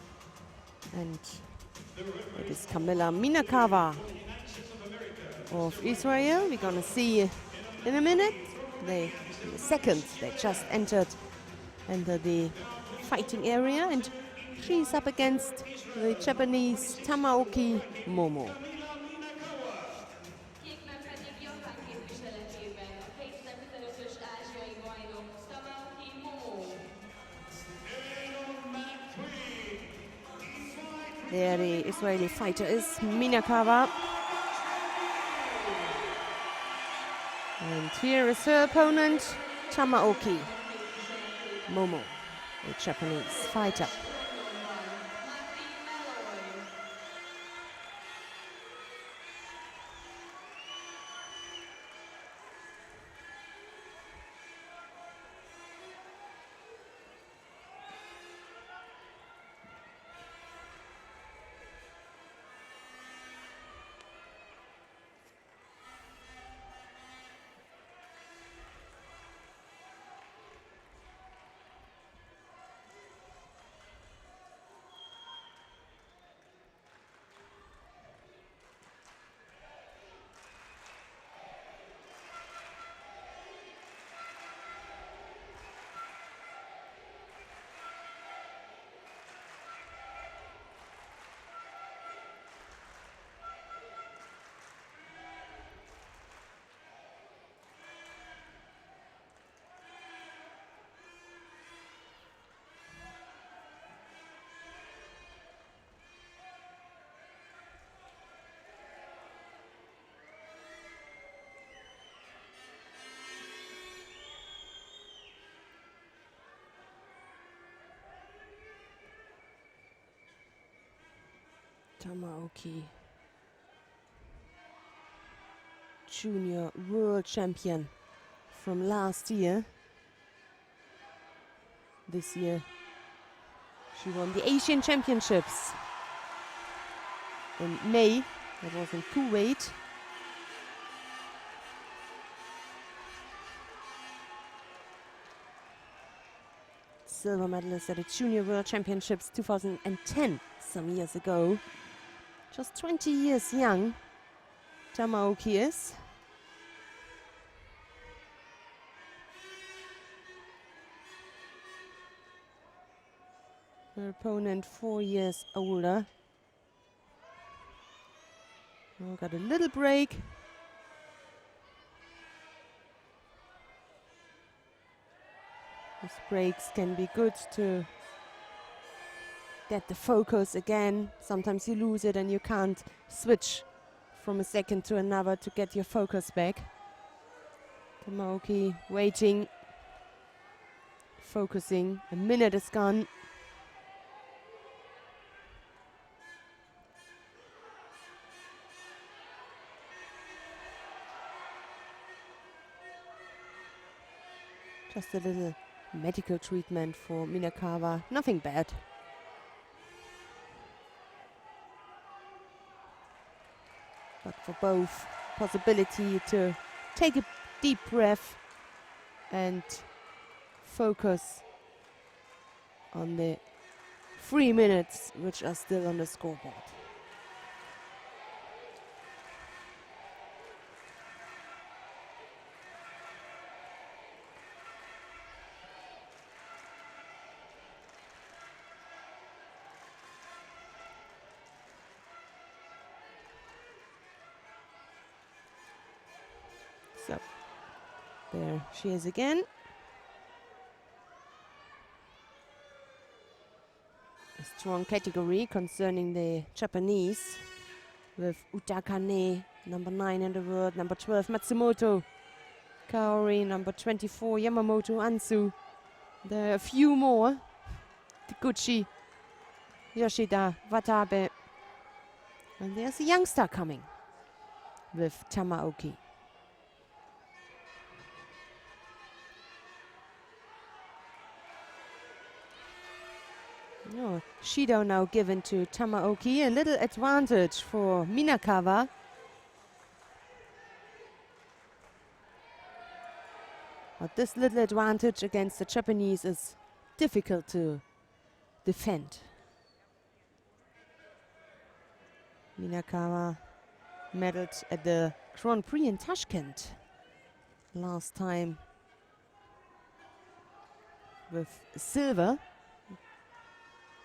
And it is Kamila Minakava of Israel. We're gonna see in a minute. The second, they just entered the fighting area, and she's up against the Japanese Tamaoki Momo. There the Israeli fighter is Minakava. And here is her opponent, Tamaoki Momo, the Japanese fighter. Tamaoki, junior world champion from last year. This year she won the Asian Championships in May. That was in Kuwait. Silver medalist at the Junior World Championships 2010, some years ago. Just 20 years young, Tamaoki is. Her opponent 4 years older. Oh, got a little break. These breaks can be good to get the focus again. Sometimes you lose it and you can't switch from a second to another to get your focus back. Tamaoki waiting, focusing. A minute is gone. Just a little medical treatment for Minakava, nothing bad. But for both, possibility to take a deep breath and focus on the 3 minutes which are still on the scoreboard. So, there she is again. A strong category concerning the Japanese, with Utakane, number 9 in the world, number 12 Matsumoto, Kaori, number 24 Yamamoto, Ansu. There are a few more, Taguchi, Yoshida, Watabe. And there's a youngster coming with Tamaoki. Oh, Shido now given to Tamaoki, a little advantage for Minakava. But this little advantage against the Japanese is difficult to defend. Minakawa medaled at the Grand Prix in Tashkent last time with silver,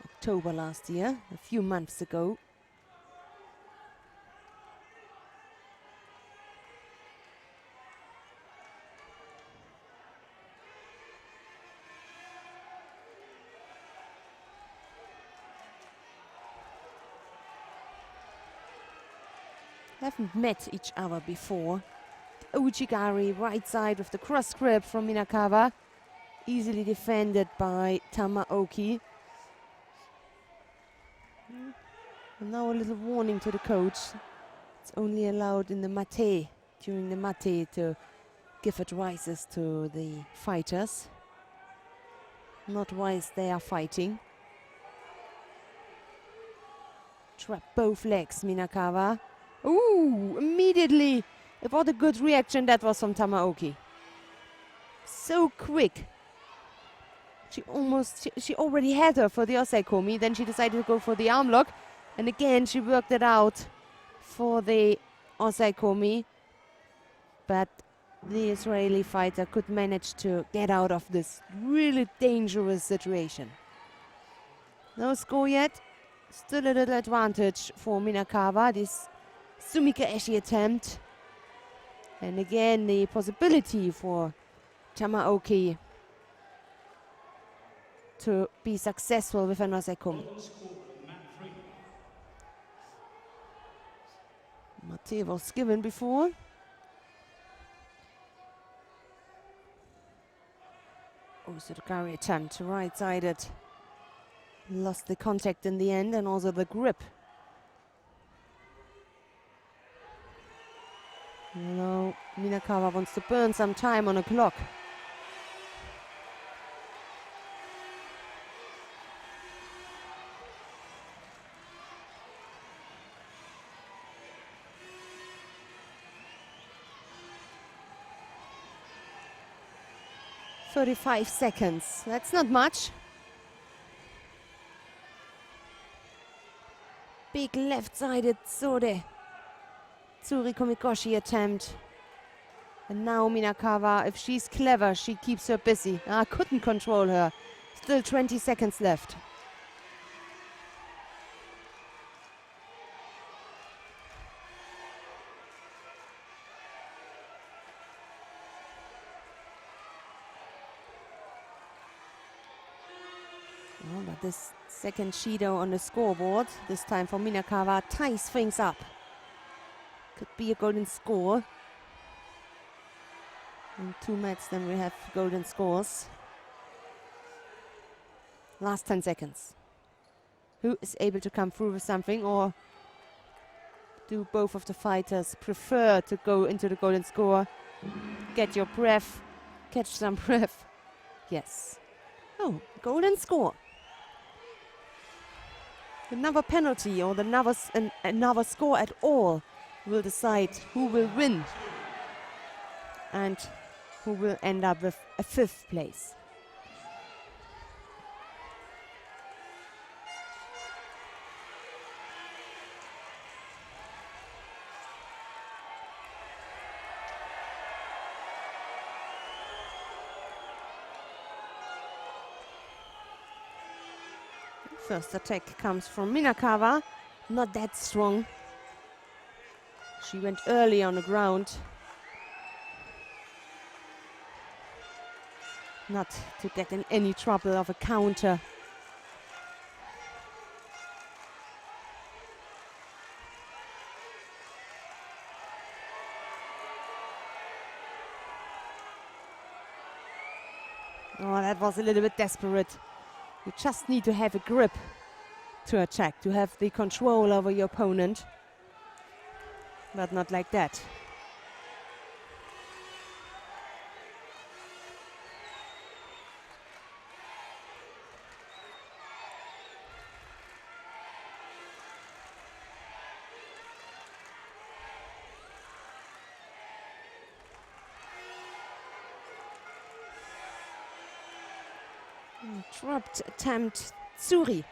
October last year, a few months ago. Haven't met each other before. Ojigari, right side with the cross grip from Minakawa. Easily defended by Tamaoki. And now a little warning to the coach. It's only allowed in the mate, during the mate, to give advices to the fighters. Not whilst they are fighting. Trap both legs, Minakawa. Ooh, immediately. What a good reaction that was from Tamaoki. So quick. She already had her for the Osaikomi, then she decided to go for the arm lock. And again, she worked it out for the Osaikomi. But the Israeli fighter could manage to get out of this really dangerous situation. No score yet. Still a little advantage for Minakawa, this Sumika Eshi attempt. And again, the possibility for Tamaoki to be successful with an Osaikomi. Mate was given before. Also the Gari attempt, right-sided. Lost the contact in the end and also the grip. Now Minakawa wants to burn some time on a clock. "35 seconds, that's not much. Big left-sided Sode Tsuri Komikoshi attempt. And now Minakawa, if she's clever, she keeps her busy. Couldn't control her. Still 20 seconds left. Oh, but this second Shido on the scoreboard, this time for Minakawa, ties things up. Could be a golden score. In 2 mats, then we have golden scores. Last 10 seconds. Who is able to come through with something, or do both of the fighters prefer to go into the golden score? Get your breath, catch some breath. Yes. Oh, golden score. Another penalty or another score at all will decide who will win and who will end up with a 5th place. First attack comes from Minakawa, not that strong. She went early on the ground. Not to get in any trouble of a counter. Oh, that was a little bit desperate. You just need to have a grip to attack, to have the control over your opponent. But not like that. Dropped attempt. Tsuri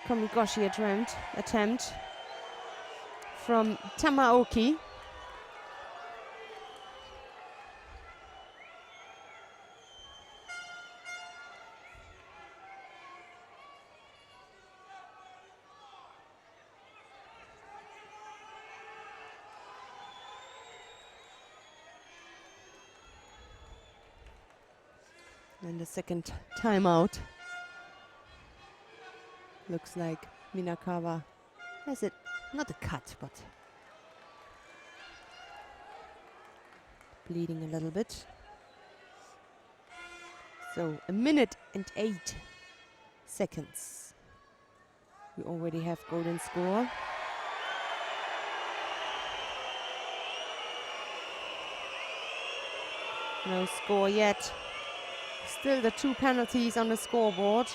Komigoshi attempt from Tamaoki. And the second timeout. Looks like Minakawa has it, not a cut, but bleeding a little bit. So 1 minute and 8 seconds. We already have golden score. No score yet. Still the 2 penalties on the scoreboard.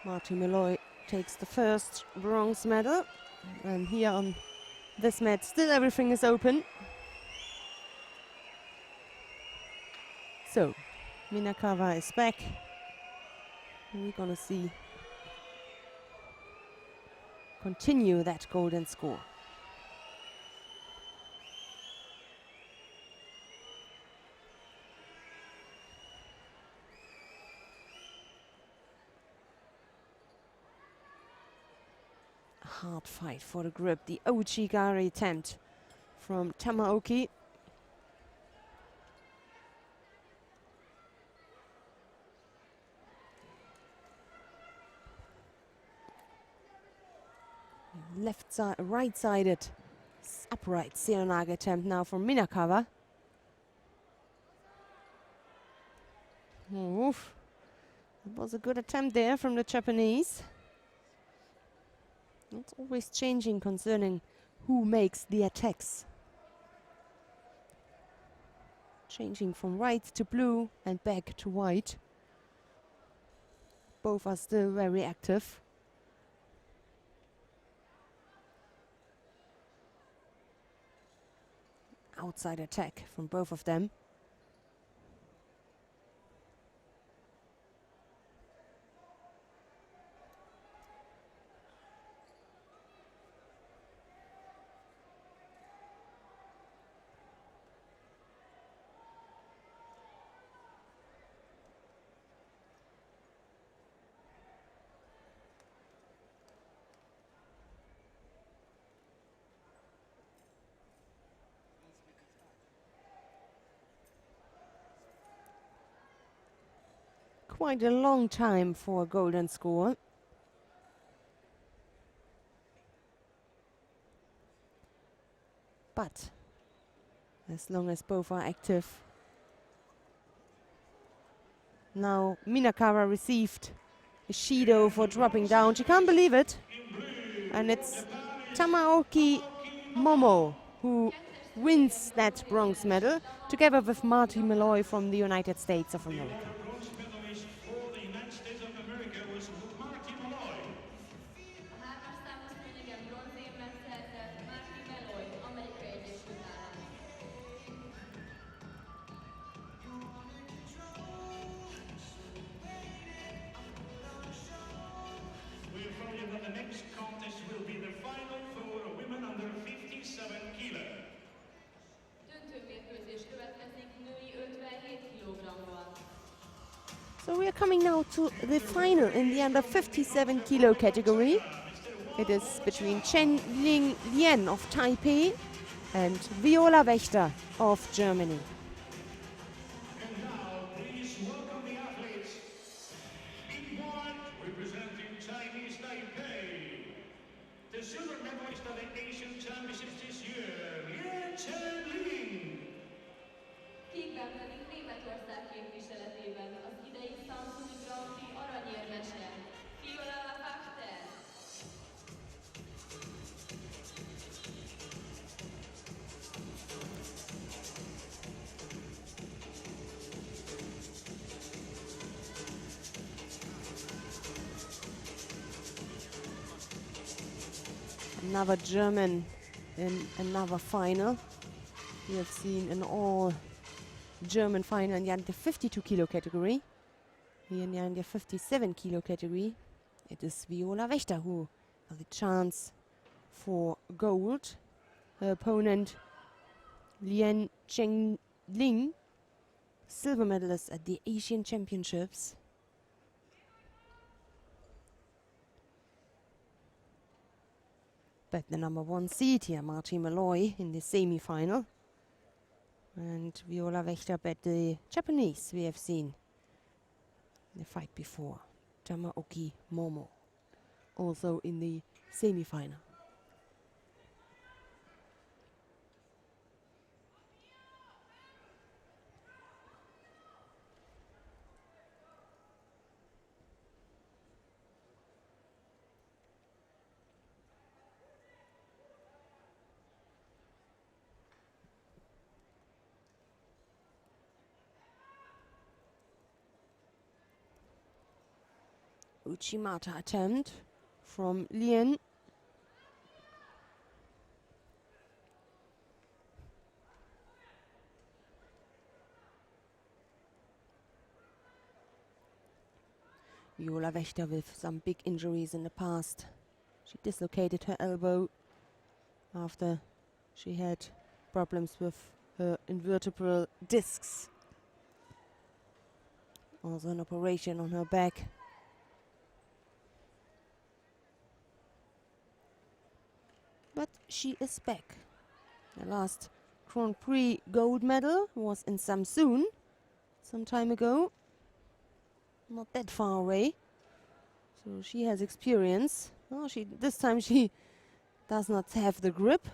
Marty Malloy takes the first bronze medal. And here on this mat, still everything is open. So, Minakawa is back. And we're gonna see continue that golden score. Hard fight for the grip. The Ouchigari attempt from Tamaoki. Left side, right-sided upright Seonaga attempt now from Minakawa. Oof. That was a good attempt there from the Japanese. It's always changing concerning who makes the attacks. Changing from white to blue and back to white. Both are still very active. Outside attack from both of them. Quite a long time for a golden score. But as long as both are active. Now Minakawa received a Shido for dropping down. She can't believe it. And it's Tamaoki Momo who wins that bronze medal together with Marty Malloy from the United States of America. So we are coming now to the final in the under 57 kilo category. It is between Chen Ling Lian of Taipei and Viola Wächter of Germany. And now, please welcome the athletes. In white, representing Chinese Taipei, the silver medalist of the Asian Championships this year, Chen Ling. Kékben pedig Németország képviseletében az idei Judo Grand-Prix aranyérmese, Viola Wächter. another German in another final. We have seen an all German final in the 52 kilo category. Here in the 57 kilo category, it is Viola Wächter who has a chance for gold. Her opponent, Lian Chengling, silver medalist at the Asian Championships. But the number 1 seed here, Martin Malloy, in the semi-final. And Viola Wächter bet the Japanese we have seen in the fight before, Tamaoki Momo, also in the semi-final. Uchimata attempt from Lien. Viola Wächter with some big injuries in the past. She dislocated her elbow after she had problems with her invertebral discs. Also an operation on her back. But she is back. The last Grand-Prix gold medal was in Samsun some time ago. Not that far away. So she has experience. Oh, this time she does not have the grip.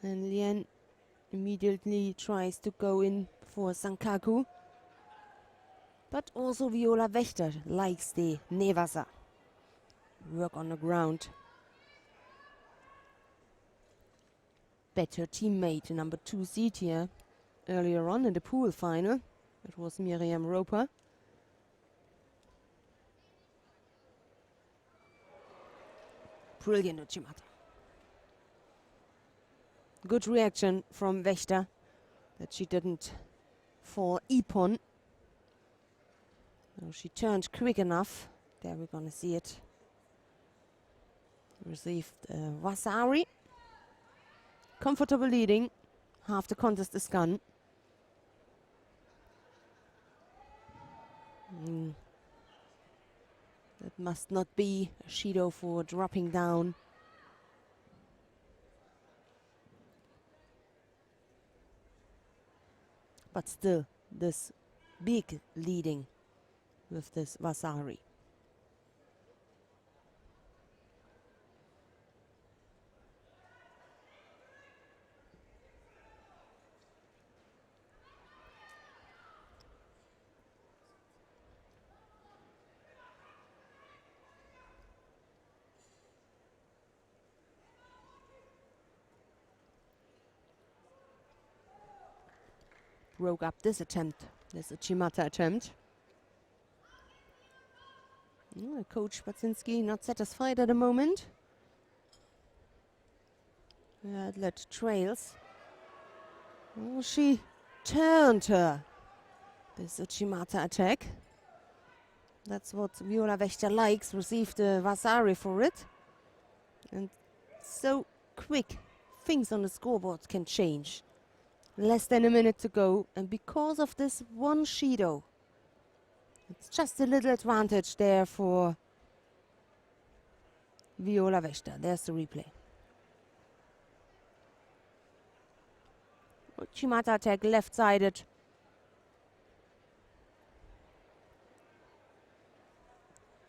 And Lien immediately tries to go in for Sankaku. But also Viola Wächter likes the Nevasa. Work on the ground. Bet her teammate, number 2 seed here, earlier on in the pool final. It was Miriam Roper. Brilliant Uchimata. Good reaction from Wächter that she didn't fall ippon. No, she turned quick enough. There we're gonna see it. Received Vasari. Comfortable leading. Half the contest is gone. That must not be a Shido for dropping down. But still, this big leading with this Vasari. Broke up this attempt, this Uchimata attempt. Coach Baczynski not satisfied at the moment. The athlete trails. Oh, she turned her. This Uchimata attack. That's what Viola Wächter likes. Received the Vasari for it. And so quick, things on the scoreboard can change. Less than a minute to go, and because of this one Shido, it's just a little advantage there for Viola Wächter. There's the replay. Uchimata attack left-sided.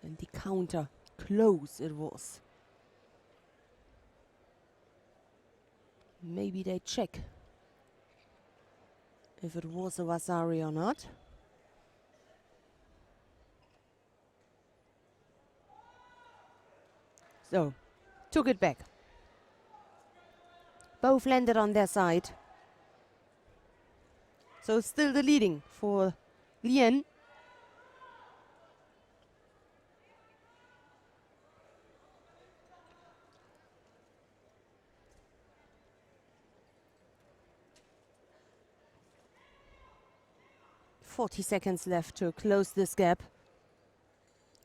And the counter close it was. Maybe they check if it was a Vasari or not. So, took it back. Both landed on their side. So still the leading for Lien. 40 seconds left to close this gap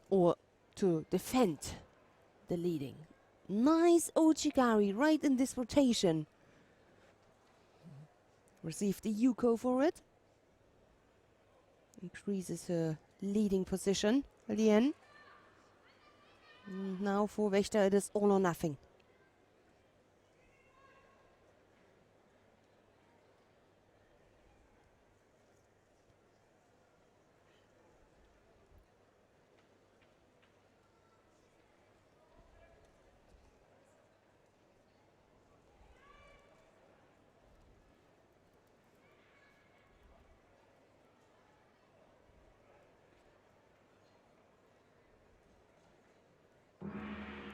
or to defend the leading. Nice Ochigari right in this rotation. Received the Yuko for it. Increases her leading position. Lien. Now for Wächter it is all or nothing.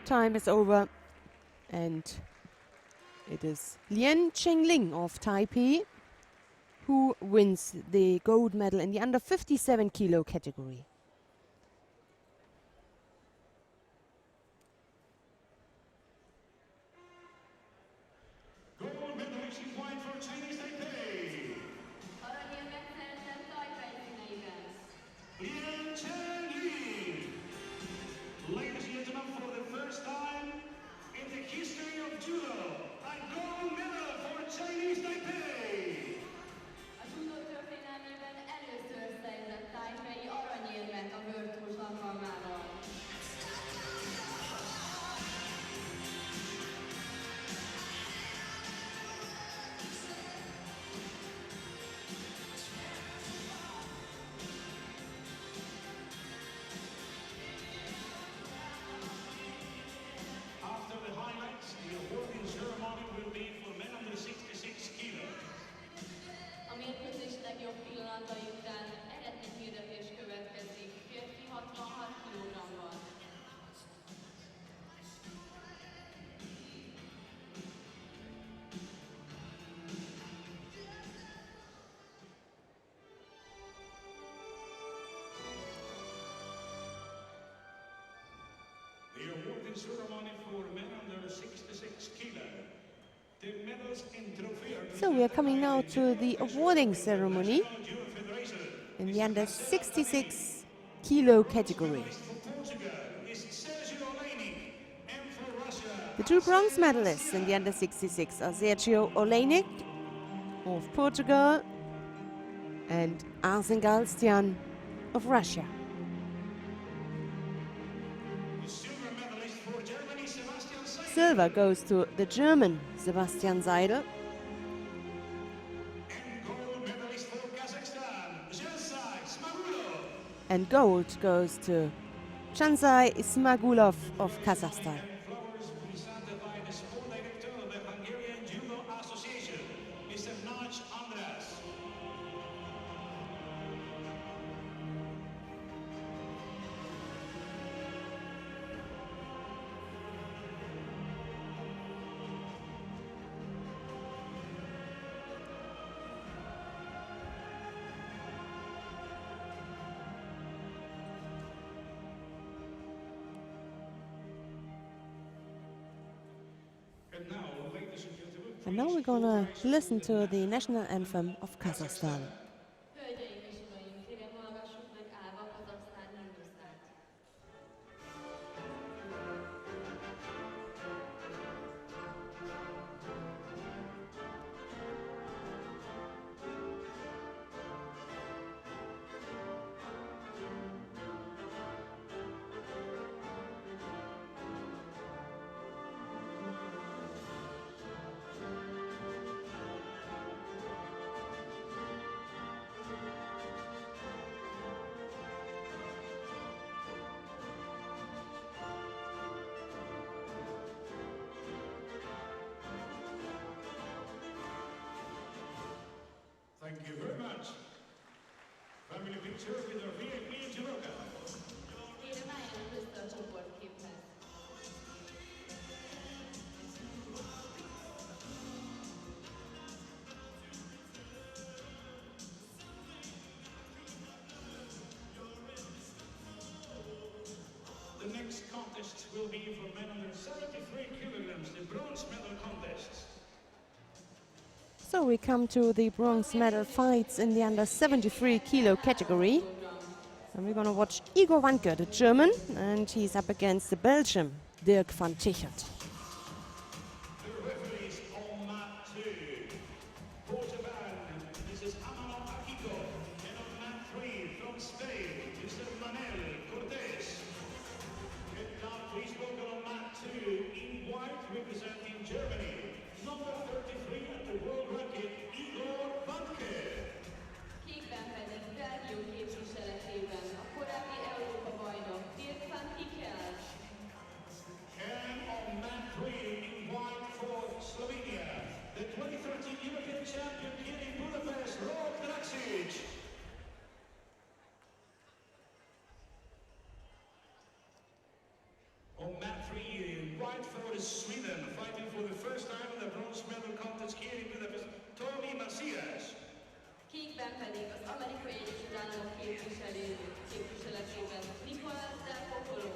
Time is over, and it is Lien Chengling of Taipei who wins the gold medal in the under 57 kilo category. Gold medalist in white for Chinese Taipei. Aranyérmet szerzett Tajpej színeiben. Lien Chengling. Ladies and gentlemen, for the first time in the history of judo, a gold medal for Chinese Taipei. A judo történelmében először szerzett Tajpei aranyérmet a World Tour alkalmával. After the highlights, the awarding ceremony will be for men under 66 kilo. A mérkőzés legjobb pillanatai után eredményhirdetés következik férfi 66 kg-val. The awarding ceremony for men under 66 kilo. The medals and trophy are So we are coming now to the awarding ceremony National Judo Federation. in the under 66 kilo category. For Portugal is Sergio Oleinik, and for Russia, The two bronze medalists in the under 66 are Sergio Oleinik of Portugal and Arsen Galstian of Russia. the silver medalist for Germany, Sebastian Seidel, Silver goes to the German Sebastian Seidel. and gold medalist for Kazakhstan, Zhelsai Smagulov. And gold goes to Chansai Ismagulov of Kazakhstan. Flowers presented by the sport director of the Hungarian Judo Association, Mr. Nagy András. And now, ladies and gentlemen, And now we're gonna listen to the national anthem of Kazakhstan. Hölgyeim és uraim, kérem hallgassuk meg állva Kazaksztán himnuszát. thank you very much. Family picture with our VIP judoka. Kérem álljanak össze a csoportképhez. The next contest will be for men under 73 kilograms, the bronze medal contest. So So we come to the bronze medal fights in the under 73 kilo category. And we're going to watch Igor Wanke, the German, and he's up against the Belgian, Dirk van Tichelt. The referees on mat 2, Portugal, Mrs. Amano Akiko, and on mat 3 from Spain, Mr. Manel Cortés. And now please welcome on mat 2 in white representing Germany, number 33 at the world ranking, Igor Wanke. Kékben pedig Belgium képviseletében a korábbi Európa-bajnok Dirk van Tichelt. And on mat 3 in white for Slovenia, the 2013 European champion here in Budapest, Rok Draksic. On mat 3 in white for Sweden, fighting for the first time in the bronze medal contest here in Budapest, Tommy Macias. Kékben pedig az Amerikai Egyesült Államok képviseletében Nicolas Del Popolo.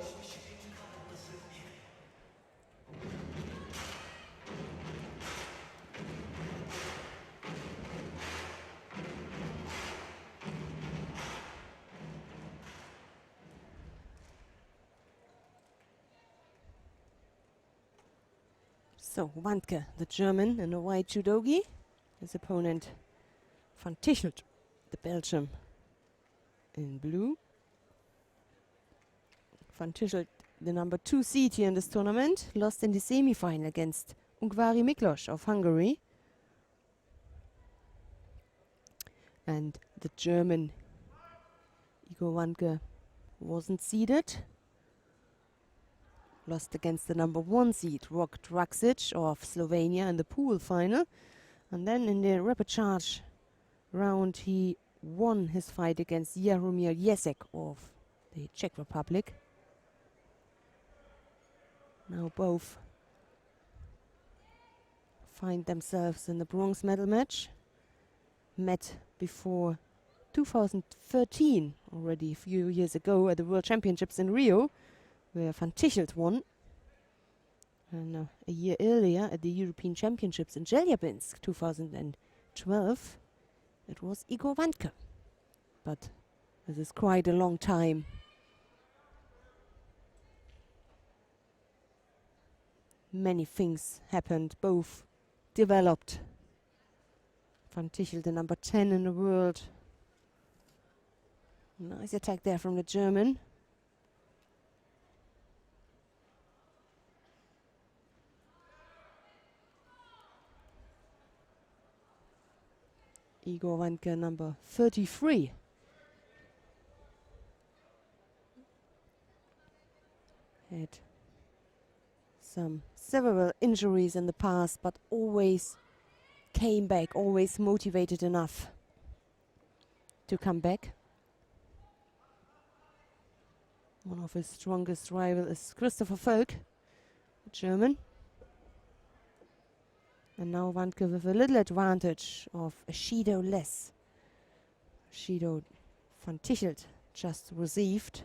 So Wanke, the German, in a white judogi. His opponent Van Tichelt, the Belgian, in blue. Van Tichelt, the number 2 seed here in this tournament, lost in the semi-final against Ungvari Miklos of Hungary. And the German Igor Wanke wasn't seeded. Lost against the number 1 seed, Rok Draksic of Slovenia in the pool final. And then in the rapid charge round, he won his fight against Jaromir Jesek of the Czech Republic. Now both find themselves in the bronze medal match. Met before 2013, already a few years ago at the World Championships in Rio, where Van Tichelt won. And a year earlier at the European Championships in Chelyabinsk, 2012, it was Igor Wanke. But this is quite a long time. Many things happened, both developed. Van Tichelt, the number 10 in the world. Nice attack there from the German. Igor Wanke, number 33. Had several injuries in the past, but always came back, always motivated enough to come back. One of his strongest rivals is Christopher Völk, German. And now Wanke with a little advantage of a Shido less. Shido Van Tichelt just received.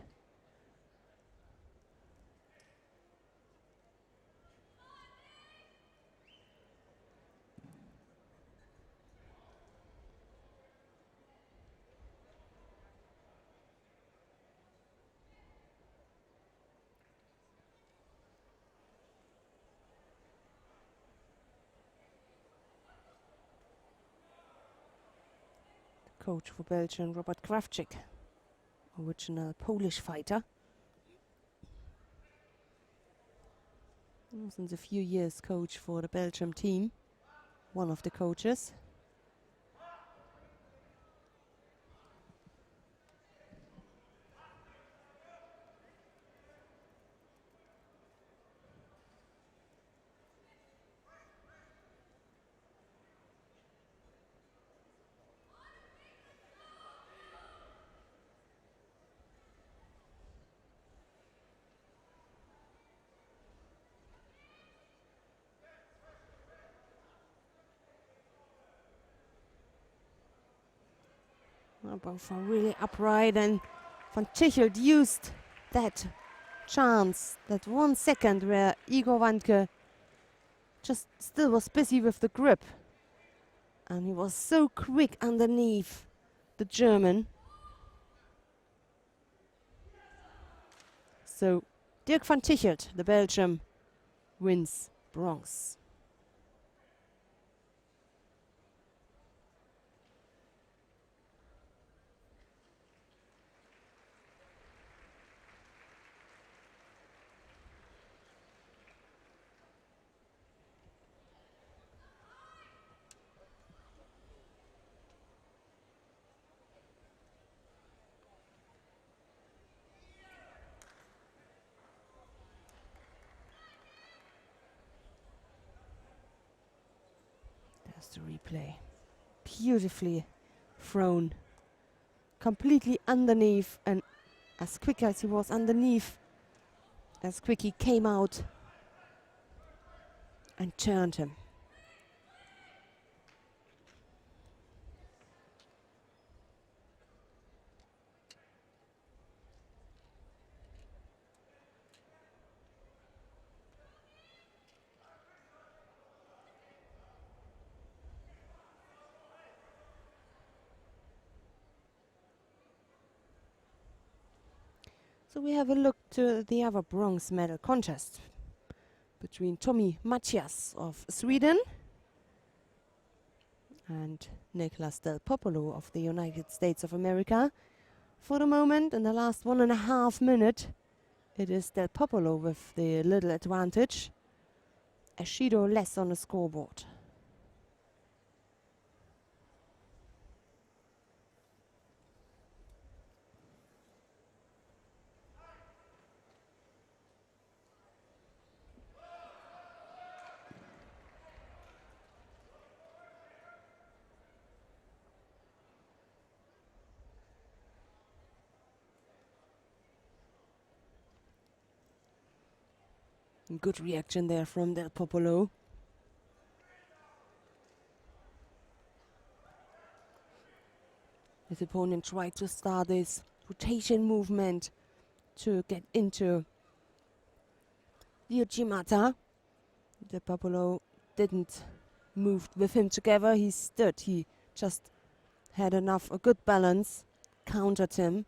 Coach for Belgium, Robert Krawczyk, original Polish fighter. He was in a few years coach for the Belgium team, one of the coaches. Both are really upright, and Van Tichelt used that chance, that 1 second where Igor Wanke just still was busy with the grip. And he was so quick underneath the German. So Dirk van Tichelt, the Belgium, wins bronze. There's the replay. Beautifully thrown. Completely underneath, and as quick as he was underneath, as quick he came out and turned him. So we have a look to the other bronze medal contest between Tommy Matthias of Sweden and Nicolas Del Popolo of the United States of America. For the moment, in the last 1.5 minutes, it is Del Popolo with the little advantage. A Shido less on the scoreboard. Good reaction there from Del Popolo. His opponent tried to start this rotation movement to get into the Uchimata. Del Popolo didn't move with him together. He stood. He just had enough, a good balance, countered him,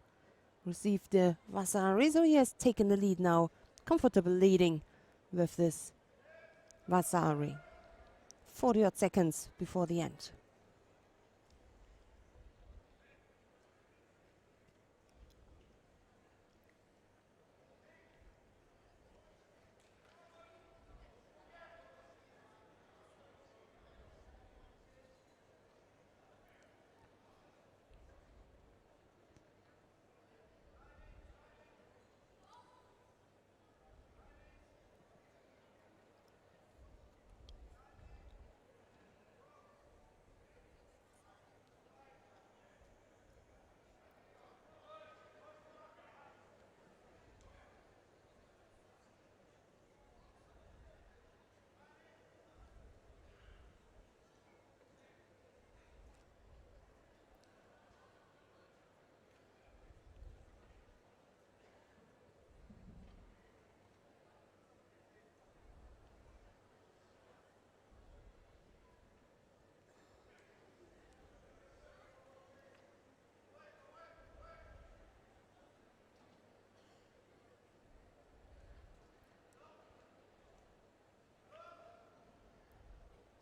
received the Vasari. So he has taken the lead now. Comfortable leading with this Vasari. 40 odd seconds before the end.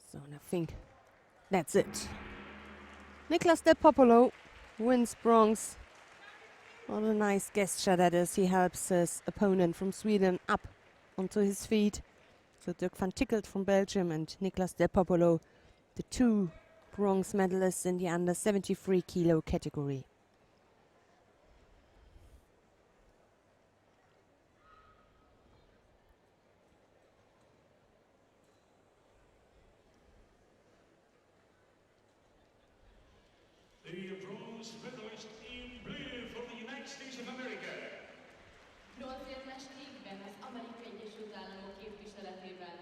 So I think that's it. Nicolas Del Popolo wins bronze. What a nice gesture that is. He helps his opponent from Sweden up onto his feet. So Dirk van Tichelt from Belgium and Nicolas Del Popolo, the two bronze medalists in the under 73 kilo category. The bronze medalist in blue from the United States of America. Bronzérmes égben az Amerikai Egyesült Államok képviseletében.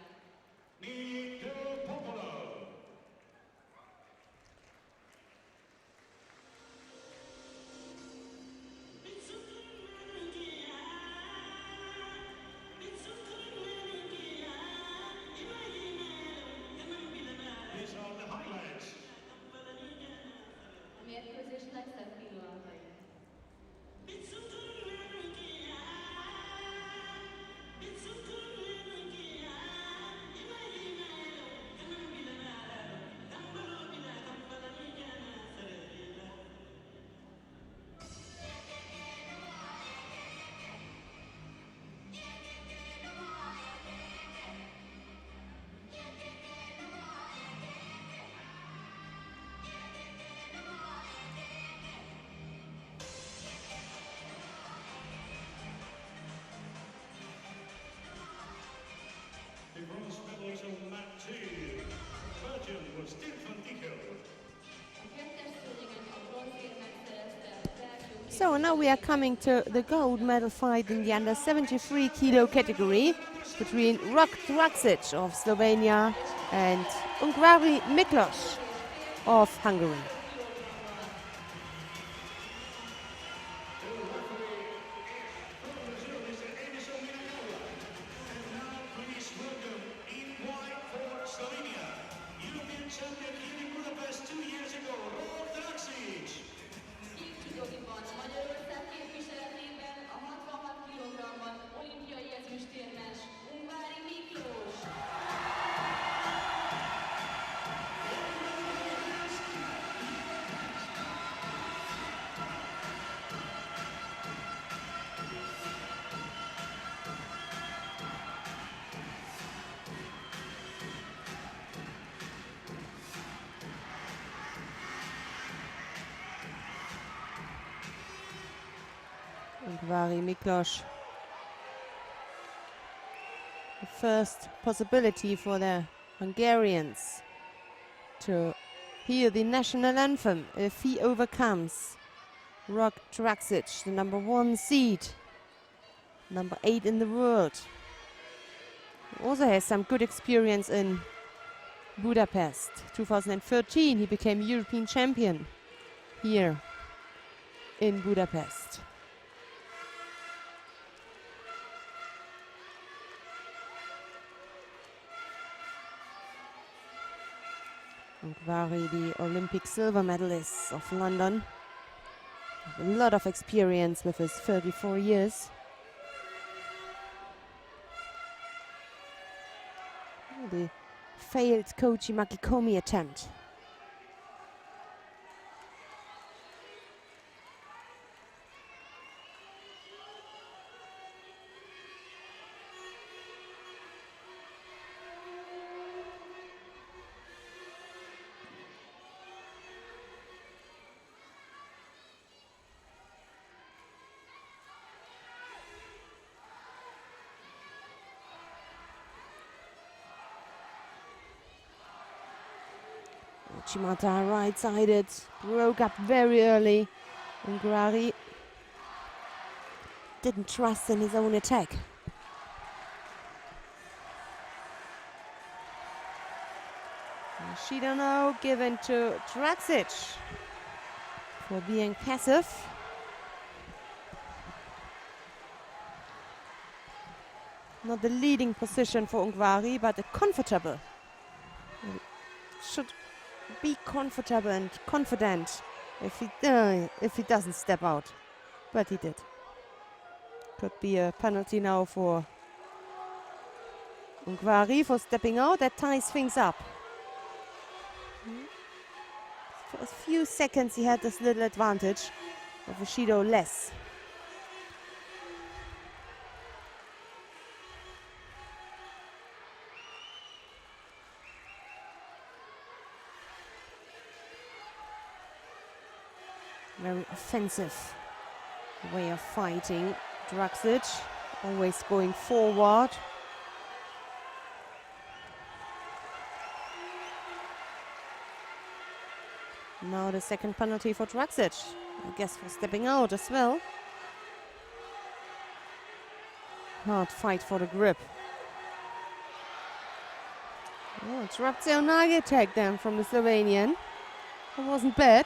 Nick Del Popolo. These are the highlights mérkőzés legszebb pillanatai. The bronze medalist on mat 2, Belgium was Stefan Dichel. A kettes szőnyegen a bronzérmet szerezte Belgium. So now we are coming to the gold medal fight in the under 73 kilo category between Rok Draksic of Slovenia and Ungvari Miklos of Hungary. Please welcome in white for Slovenia, European champion here in Budapest 2 years ago, Rok Draksic. Így judogiban Magyarország képviseletében a 66 kg-ban olimpiai ezüstérmes Ungvári Miklós. Ungvari Miklos. The first possibility for the Hungarians to hear the national anthem if he overcomes Rok Draksic, the number 1 seed, number 8 in the world. He also has some good experience in Budapest. 2013 he became European champion here in Budapest. Ungvari, the Olympic silver medalist of London. A lot of experience with his 34 years. The failed Koji Makikomi attempt. Chimata right-sided, broke up very early. Ungvari didn't trust in his own attack. Shido now given to Draksic for being passive. Not the leading position for Ungvari, but a comfortable. Should be comfortable and confident if he doesn't step out, but he did. Could be a penalty now for Ungvari for stepping out. That ties things up. For a few seconds he had this little advantage of Shido less. Very offensive way of fighting. Draksic always going forward. Now the second penalty for Draksic. I guess for stepping out as well. Hard fight for the grip. Oh, Draksic attack them from the Slovenian. It wasn't bad.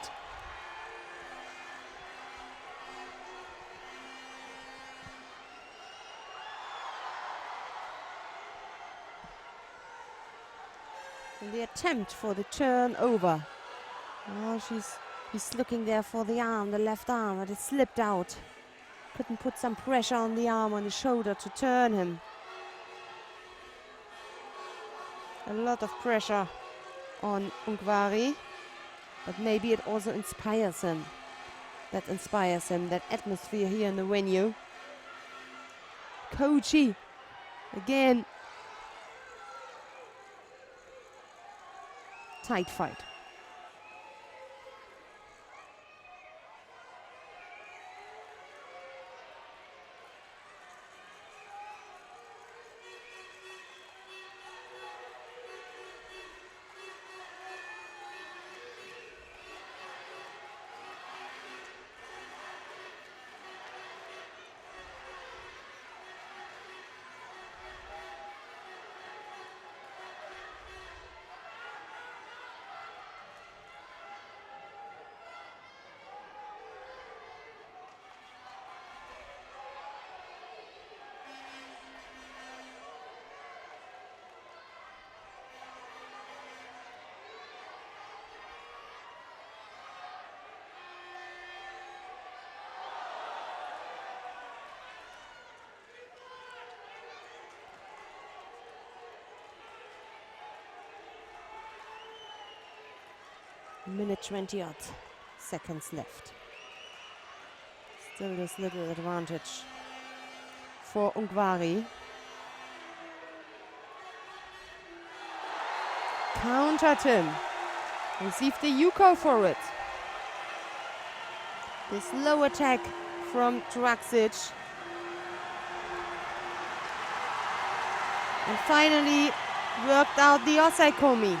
And the attempt for the turnover. Oh, she's He's looking there for the arm, the left arm, but it slipped out. Couldn't put some pressure on the arm, on the shoulder to turn him. A lot of pressure on Ungvari, but maybe it also inspires him. That inspires him, that atmosphere here in the venue. Kochi, again. Tight fight. Minute 20 odd seconds left. Still this little advantage for Ungvari. Countered him. Received the Yuko for it. This low attack from Draxic. And finally worked out the Osaikomi.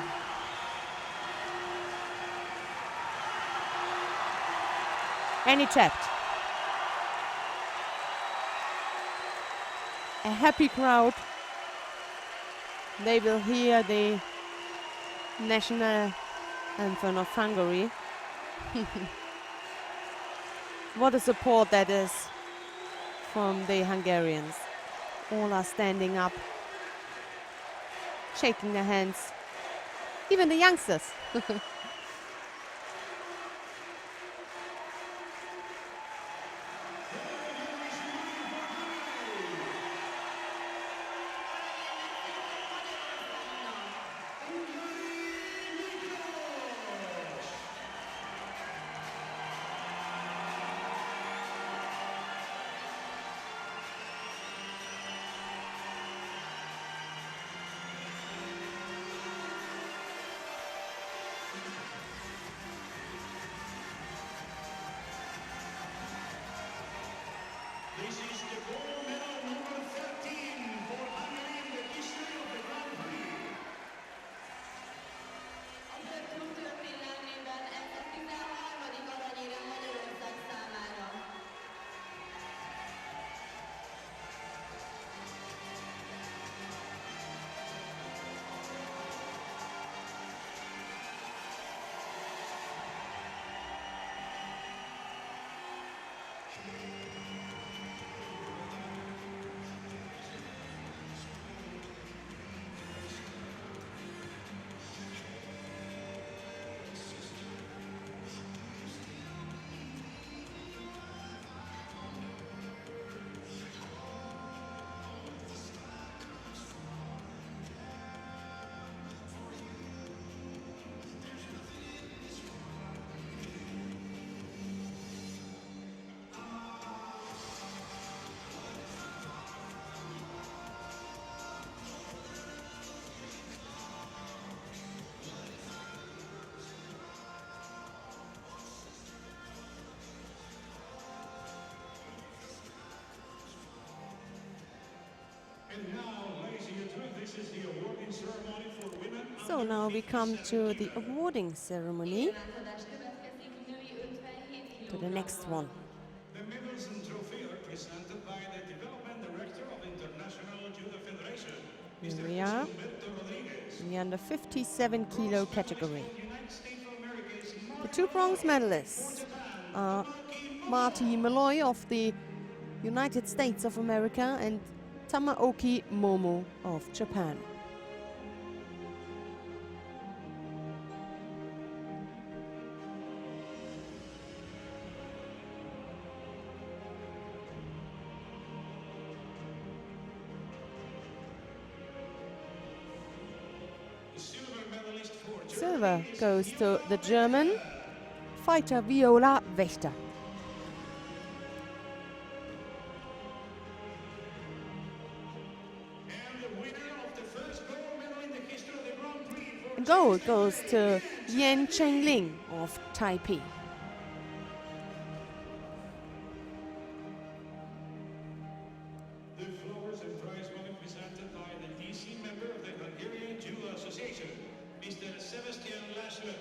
And he tapped. A happy crowd. They will hear the national anthem of Hungary. What a support that is from the Hungarians. All are standing up, shaking their hands. Even the youngsters. This is the gold medal number 13 for Hungary in the history of the Grand Prix. A több túltört pillanatban ez a 13. aranyérem Magyarország számára. And now, ladies and gentlemen, this is the awarding ceremony for women. So now we come to the awarding ceremony, Átadás következik női 57 to the next one. The medals and trophy are presented by the Development Director of International Judo Federation, Mr. Here we are. Humberto Rodriguez. In the under 57 kilo category. United States of America is The two bronze medalists are Marty Malloy of the United States of America and Tamaoki Momo of Japan. silver goes to the German fighter Viola Wächter. And the winner of the first gold medal in the history of the Grand Prix for Gold goes to Yan Chengling of Taipei. the flowers and prize money presented by the DC member of the Hungarian Judo Association, Mr. Sebastian Laszlo.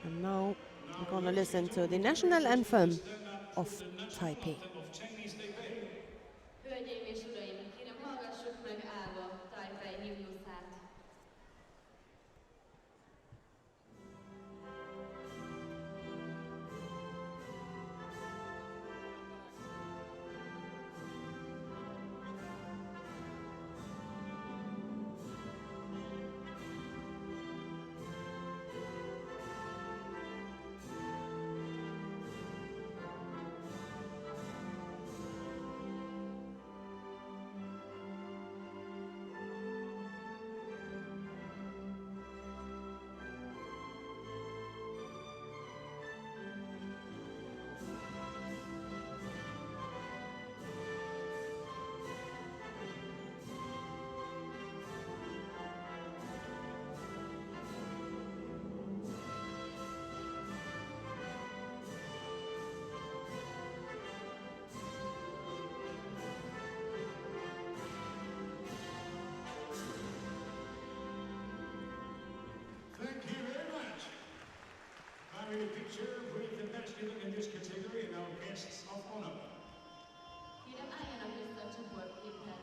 And now we're going to listen to the national anthem of Taipei. Hölgyeim és uraim, kérem hallgassuk meg állva Taipei himnuszát. Thank you very much. Having a picture with the best in this category and our guests of honor. Kérem álljanak össze a csoportképhez.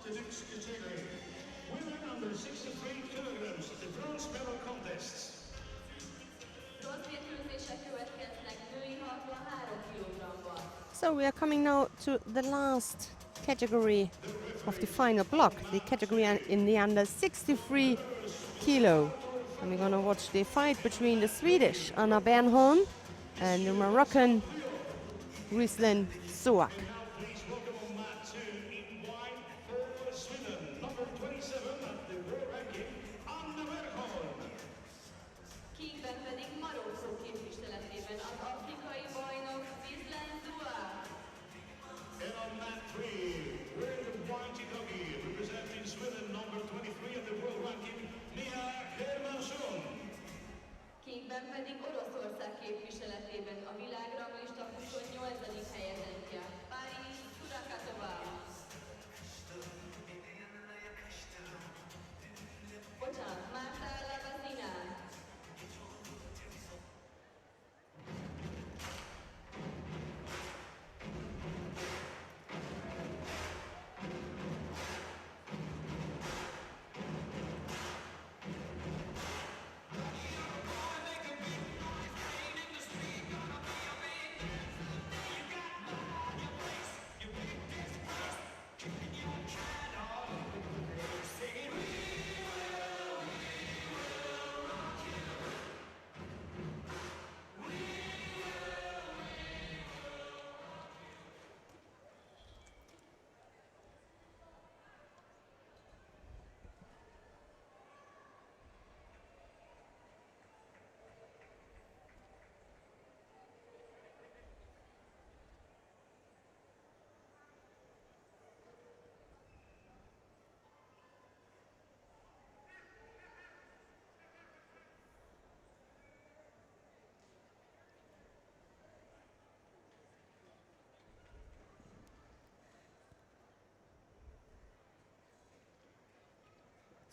The next category, women under 63 kilograms, the bronze medal contests. Bronzmérkőzések következnek női 63 kg-ban. So we are coming now to the last category of the final block, the category in the under 63 kilo. And we're going to watch the fight between the Swedish Anna Bernholm and the Moroccan Ruslan Soak. Please welcome on mat 2 in white for Sweden, number 27 at the world ranking, Anna Bernholm. Kékben pedig Marokkó képviseletében az afrikai bajnok Ruslan Soak. And on mat 3, wearing the white jikogi, representing Sweden, number 23 at the world ranking, Mia Hermansson. Kékben pedig Oroszország képviseletében a világranglista 28. helyezettje, Paris Surakatova. Bocsánat, Marta Lavazina.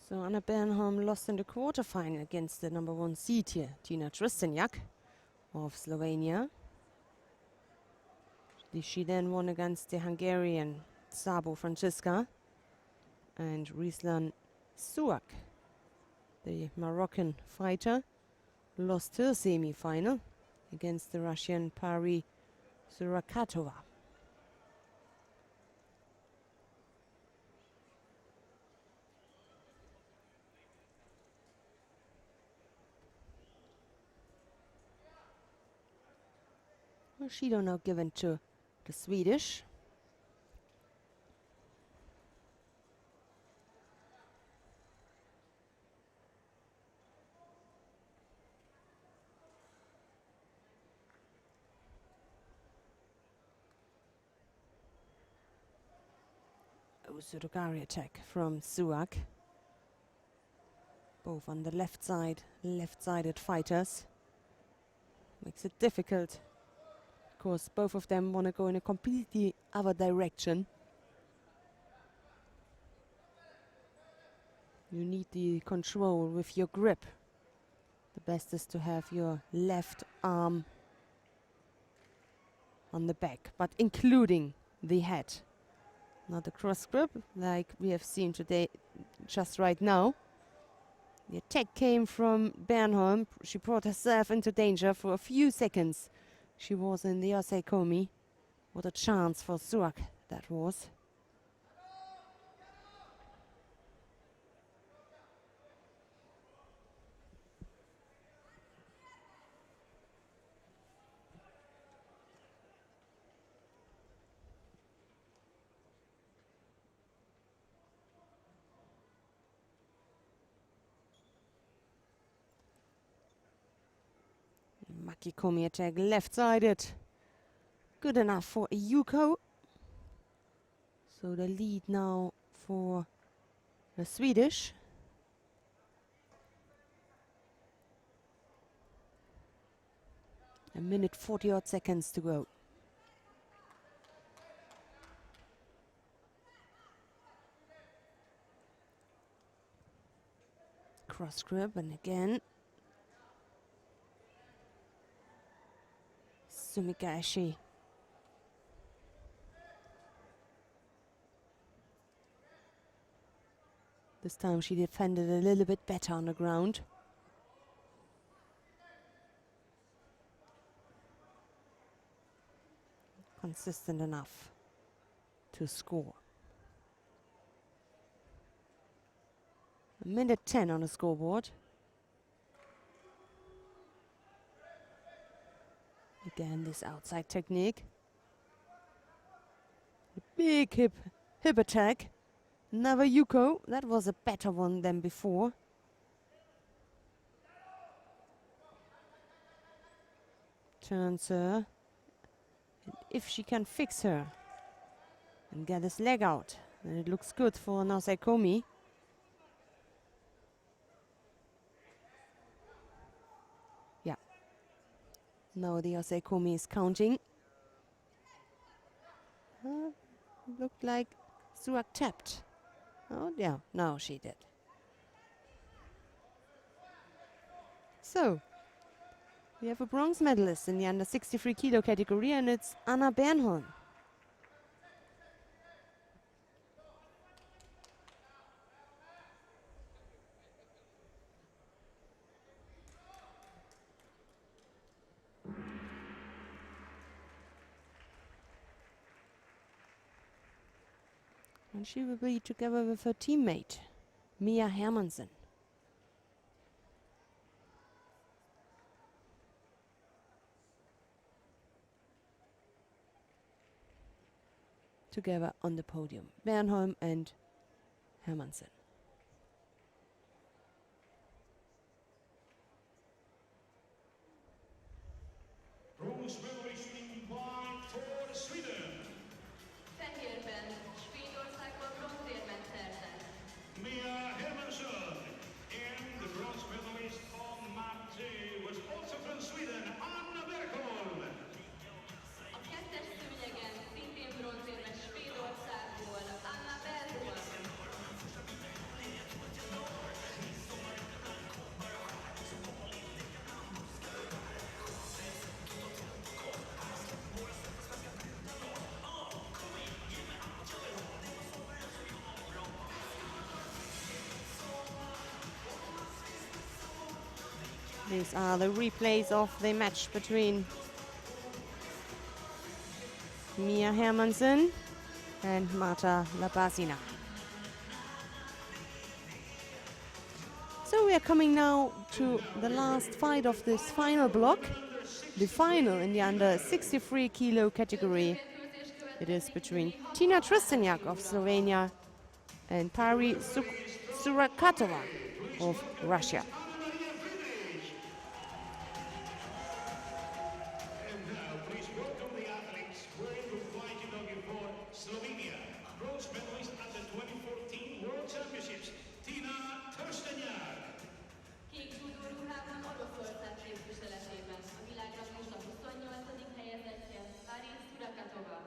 So Anna Bernholm lost in the quarterfinal against the number 1 seed here, Tina Tristeniak of Slovenia. She then won against the Hungarian Szabo Francisca, and Rislan Suak, the Moroccan fighter, lost her semi-final against the Russian Pari Surakatova. Well, Shido now given to the Swedish. Surugari attack from Suak. Both on the left side, left-sided fighters. Makes it difficult. Of course, both of them want to go in a completely other direction. You need the control with your grip. The best is to have your left arm on the back, but including the head. Not a cross grip like we have seen today, just right now. The attack came from Bernholm. She brought herself into danger for a few seconds. She was in the Oseikomi. What a chance for Suak that was. Makikomi attack left-sided. Good enough for a Yuko. So the lead now for the Swedish. A minute 40-odd seconds to go. Cross grip, and again Sumikashi. This time she defended a little bit better on the ground. Consistent enough to score. A minute 10 on the scoreboard. Again, this outside technique. A big hip attack. Another Yuko. That was a better one than before. Turns her. And if she can fix her and get his leg out, then it looks good for Oseikomi. Now the Oseikomi is counting. Looked like Suak tapped. Oh yeah, now she did. So, we have a bronze medalist in the under 63 kilo category, and it's Anna Bernholm. And she will be together with her teammate, Mia Hermansen. Together on the podium, Bernholm and Hermansen. Bronze medalist in white for Sweden. Fehérben Svédországból bronzérmet szerzett. Mia Hermansson. And the bronze medalist on mat 2 was also from Sweden, Anna Bernholm. A kettes szőnyegen szintén bronzérmes Svédországból Anna Bernholm. These are the replays of the match between Mia Hermansen and Marta Lapasina. So we are coming now to the last fight of this final block. The final in the under 63 kilo category. It is between Tina Tristeniak of Slovenia and Pari Surakatova of Russia. And now, please welcome the athletes wearing the white uniform for Slovenia. Bronze medalist at the 2014 World Championships, Tina Trsteniak. Kék judó ruhában Oroszország képviseletében a világranglista 28. helyezettje Paris Surakatova.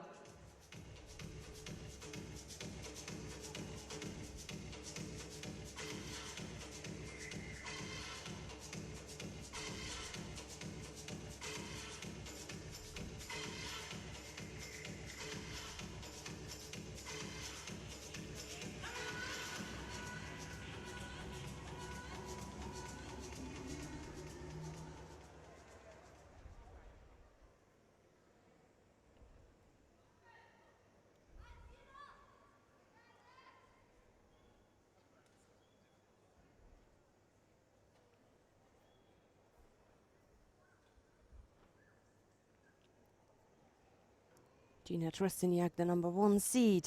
Tina Trsteniak, the number 1 seed,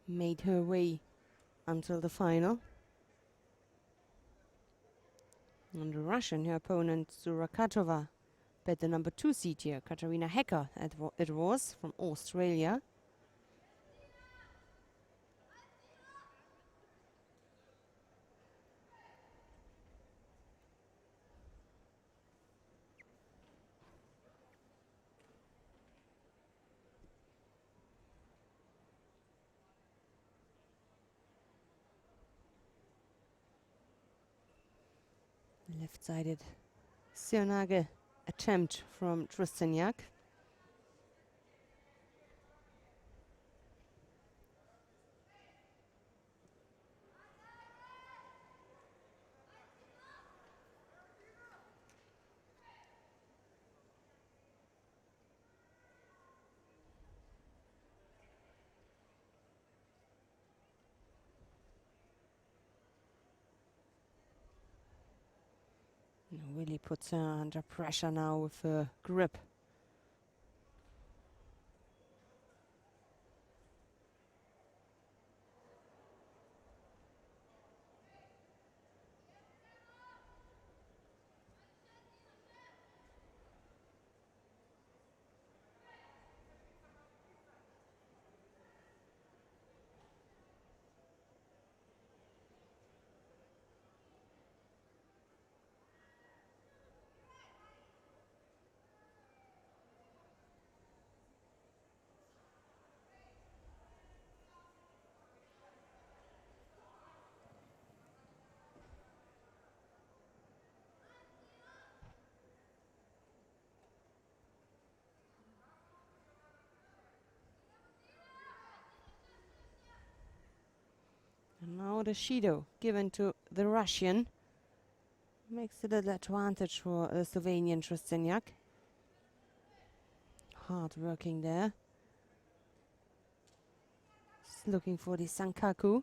made her way until the final. And the Russian, her opponent Surakatova, bet the number 2 seed here, Katarina Hecker, it was, from Australia. Left-sided Sionage attempt from Trsteniak. Really puts her under pressure now with her grip. And now the Shido given to the Russian. Makes it an advantage for the Slovenian Trsteniak. Hard working there. Just looking for the Sankaku.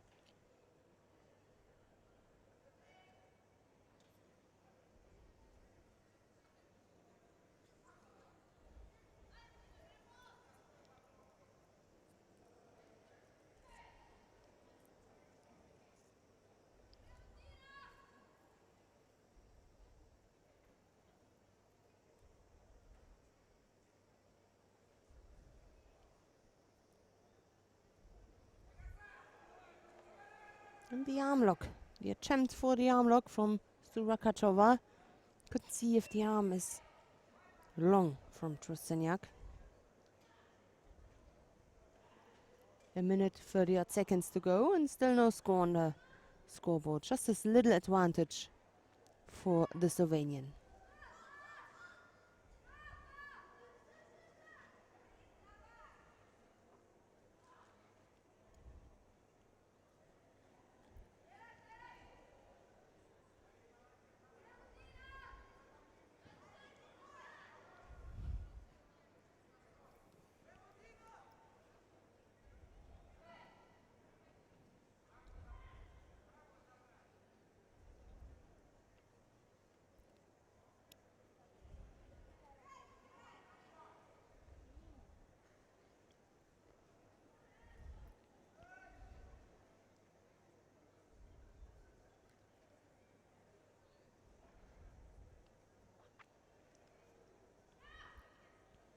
And the arm lock. The attempt for the arm lock from Surakatova. Couldn't see if the arm is long from Trsteniak. A minute, 30 odd seconds to go, and still no score on the scoreboard. Just this little advantage for the Slovenian.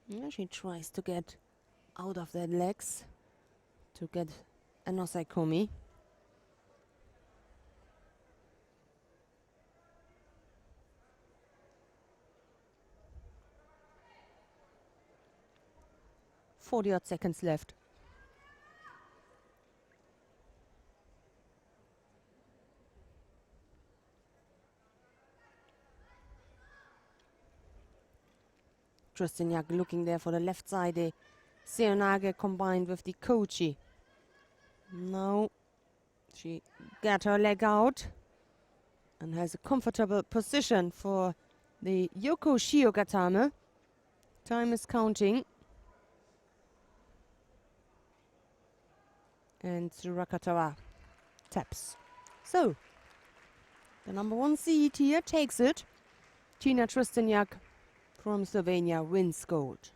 Yeah, she tries to get out of their legs to get a nosaikomi. Forty-odd seconds left. Trosteniak looking there for the left side. The Seonage combined with the Kochi. Now she got her leg out and has a comfortable position for the Yoko Shiogatame. Time is counting. And Tsurakatawa taps. So, the number 1 seed here takes it. Tina Trosteniak from Slovenia wins gold.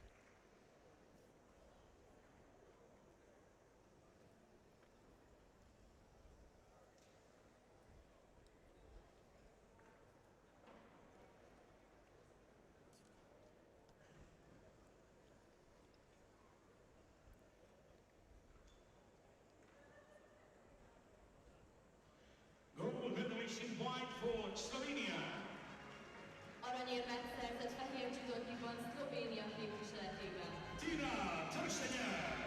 Gold medalist in white for Slovenia. Aranyérmet szerzett fehér judokiban Szlovénia képviseletében. Tina Trosteniak.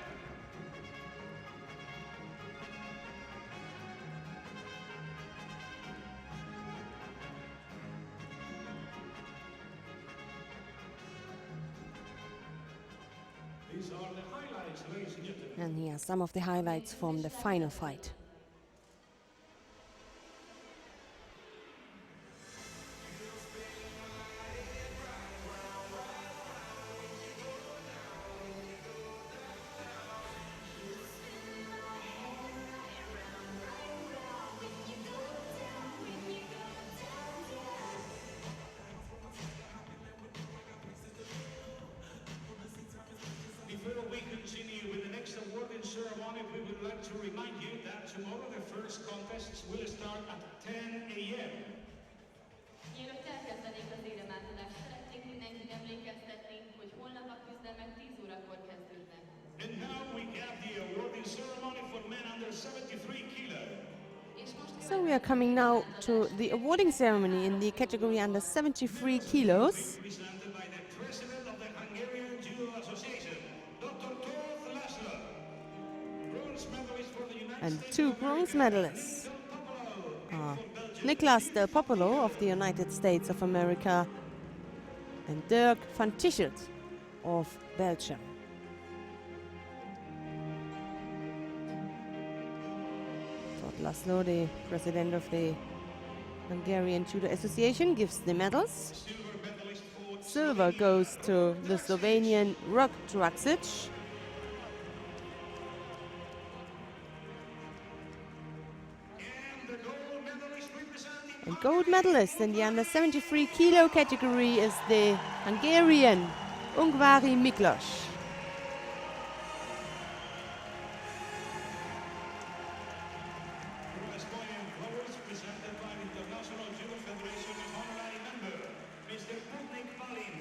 These are the highlights, ladies and gentlemen. And here are some of the highlights from the final fight. Before we continue with the next awarding ceremony, we would like to remind you that tomorrow the first contests will start at 10 a.m. Mielőtt elkezdenék az éremáltadást, szeretnék mindenkit emlékeztetni, hogy holnap a küzdelmek 10 órakor kezdődnek. And now we have the awarding ceremony for men under 73 kilo. So we are coming now to the awarding ceremony in the category under 73 kilos. Presented by the president of the Hungarian Judo Association, Dr. Tóth László. Bronze medalist for the United And States two of bronze America, medalists Del Popolo are for Belgium. Niklas Del Popolo of the United States of America and Dirk van Tichelt of Belgium. Tóth László, the president of the Hungarian Judo Association, gives the medals. Silver medalist for Silver goes to the Slovenian Rok Draksic. and the gold medalist representing And gold medalist in the under 73 kilo category is the Hungarian Ungvari Miklos. prize money and flowers presented by the International Judo Federation honorary member, Mr. Putnik Valin.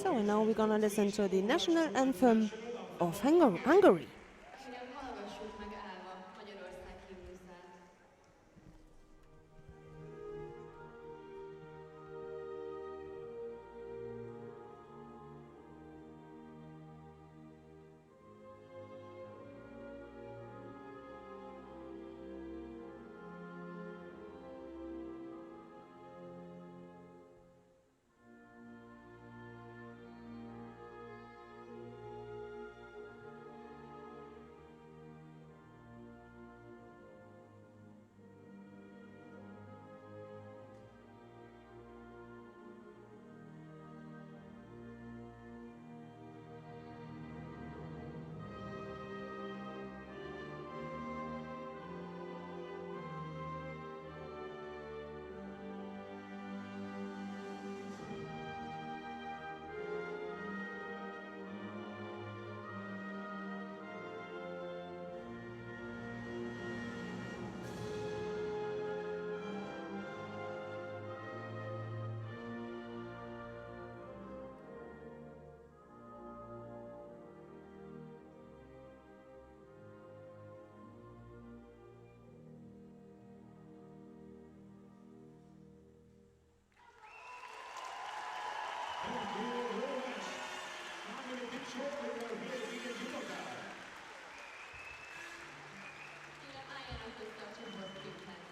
So now we're gonna listen to the national anthem of Hungary. Kérem, hallgassuk meg állva Magyarország himnuszát. Kérem, álljanak össze a csoportképhez.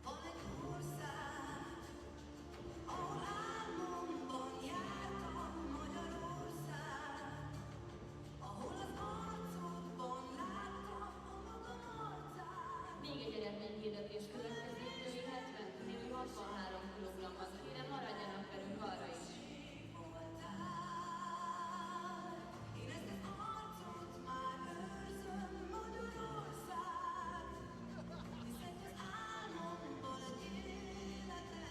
Van egy ország, ahol álmomban jártam, Magyarország, ahol az arcodban láttam a magam arcát. Még egy eredményhirdetés következik, női 70, női 63 kg-ban. Kérem, maradjanak velünk arra is. Én ezt az arcot már őrzöm, Magyarország, hisz egy az álmomból egy életem.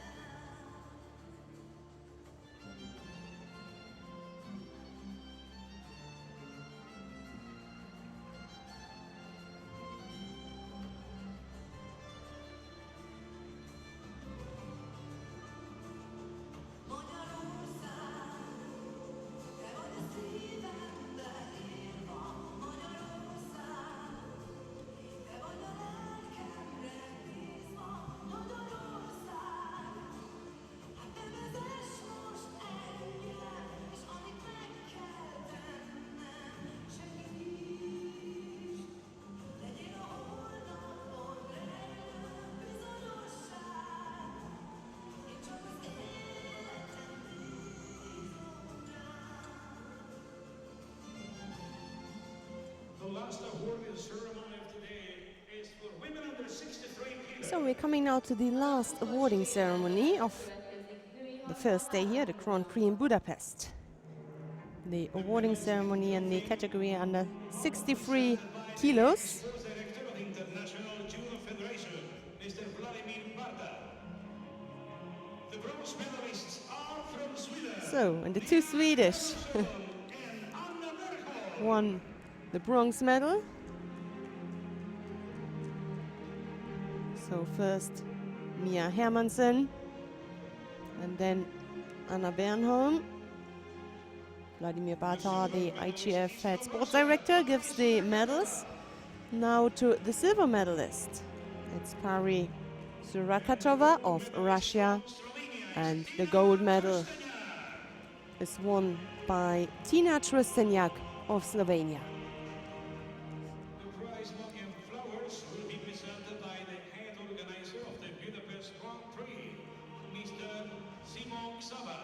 Magyarország, te vagy a szívembe írva, Magyarország, te vagy a lelkemre bízva, Magyarország. Hát te vezess most engem, és amit meg kell tennem, segíts, legyél a holnapon rejlő bizonyosság. Én csak az életem bízom rád. The last awarding ceremony of today is for women under 63 kilos. So we're coming now to the last awarding ceremony of the first day here, the Grand-Prix in Budapest. The awarding ceremony in the category under 63 kilos. Sports Director of the International Judo Federation, Mr. Vladimir Barta. The bronze medalists are from Sweden. So, and the two Swedish And Anna Bergholm. won the bronze medal. So first Mia Hermansen and then Anna Bernholm. Vladimir Barta, the IGF head sports director, gives the medals now to the silver medalist. It's Pari Surakatova of Russia, and the gold medal is won by Tina Trosteniak of Slovenia. The prize money and flowers will be presented by the head organizer of the Budapest Grand Prix, Mr. Simon Saba.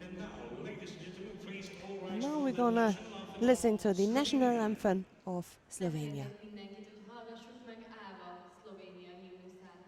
And now, ladies and gentlemen, please all rise Now for we're the gonna national anthem. listen to the national anthem of Slovenia. Mindenkit, hogy hallgassuk meg állva Szlovénia himnuszát.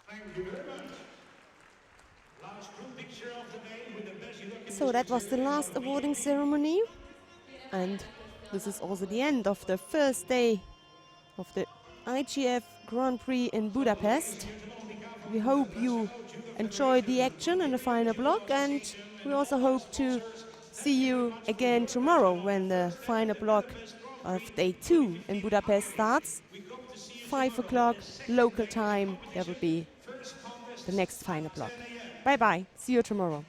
Thank you very much. Last group picture of the day with the best judoka. So that was the last awarding ceremony, and this is also the end of the first day of the IGF Grand Prix in Budapest. We hope you enjoyed the action in the final block, and we also hope to see you again tomorrow when the final block of day 2 in Budapest starts. 5 o'clock local time, there will be the next final block. Bye bye, see you tomorrow.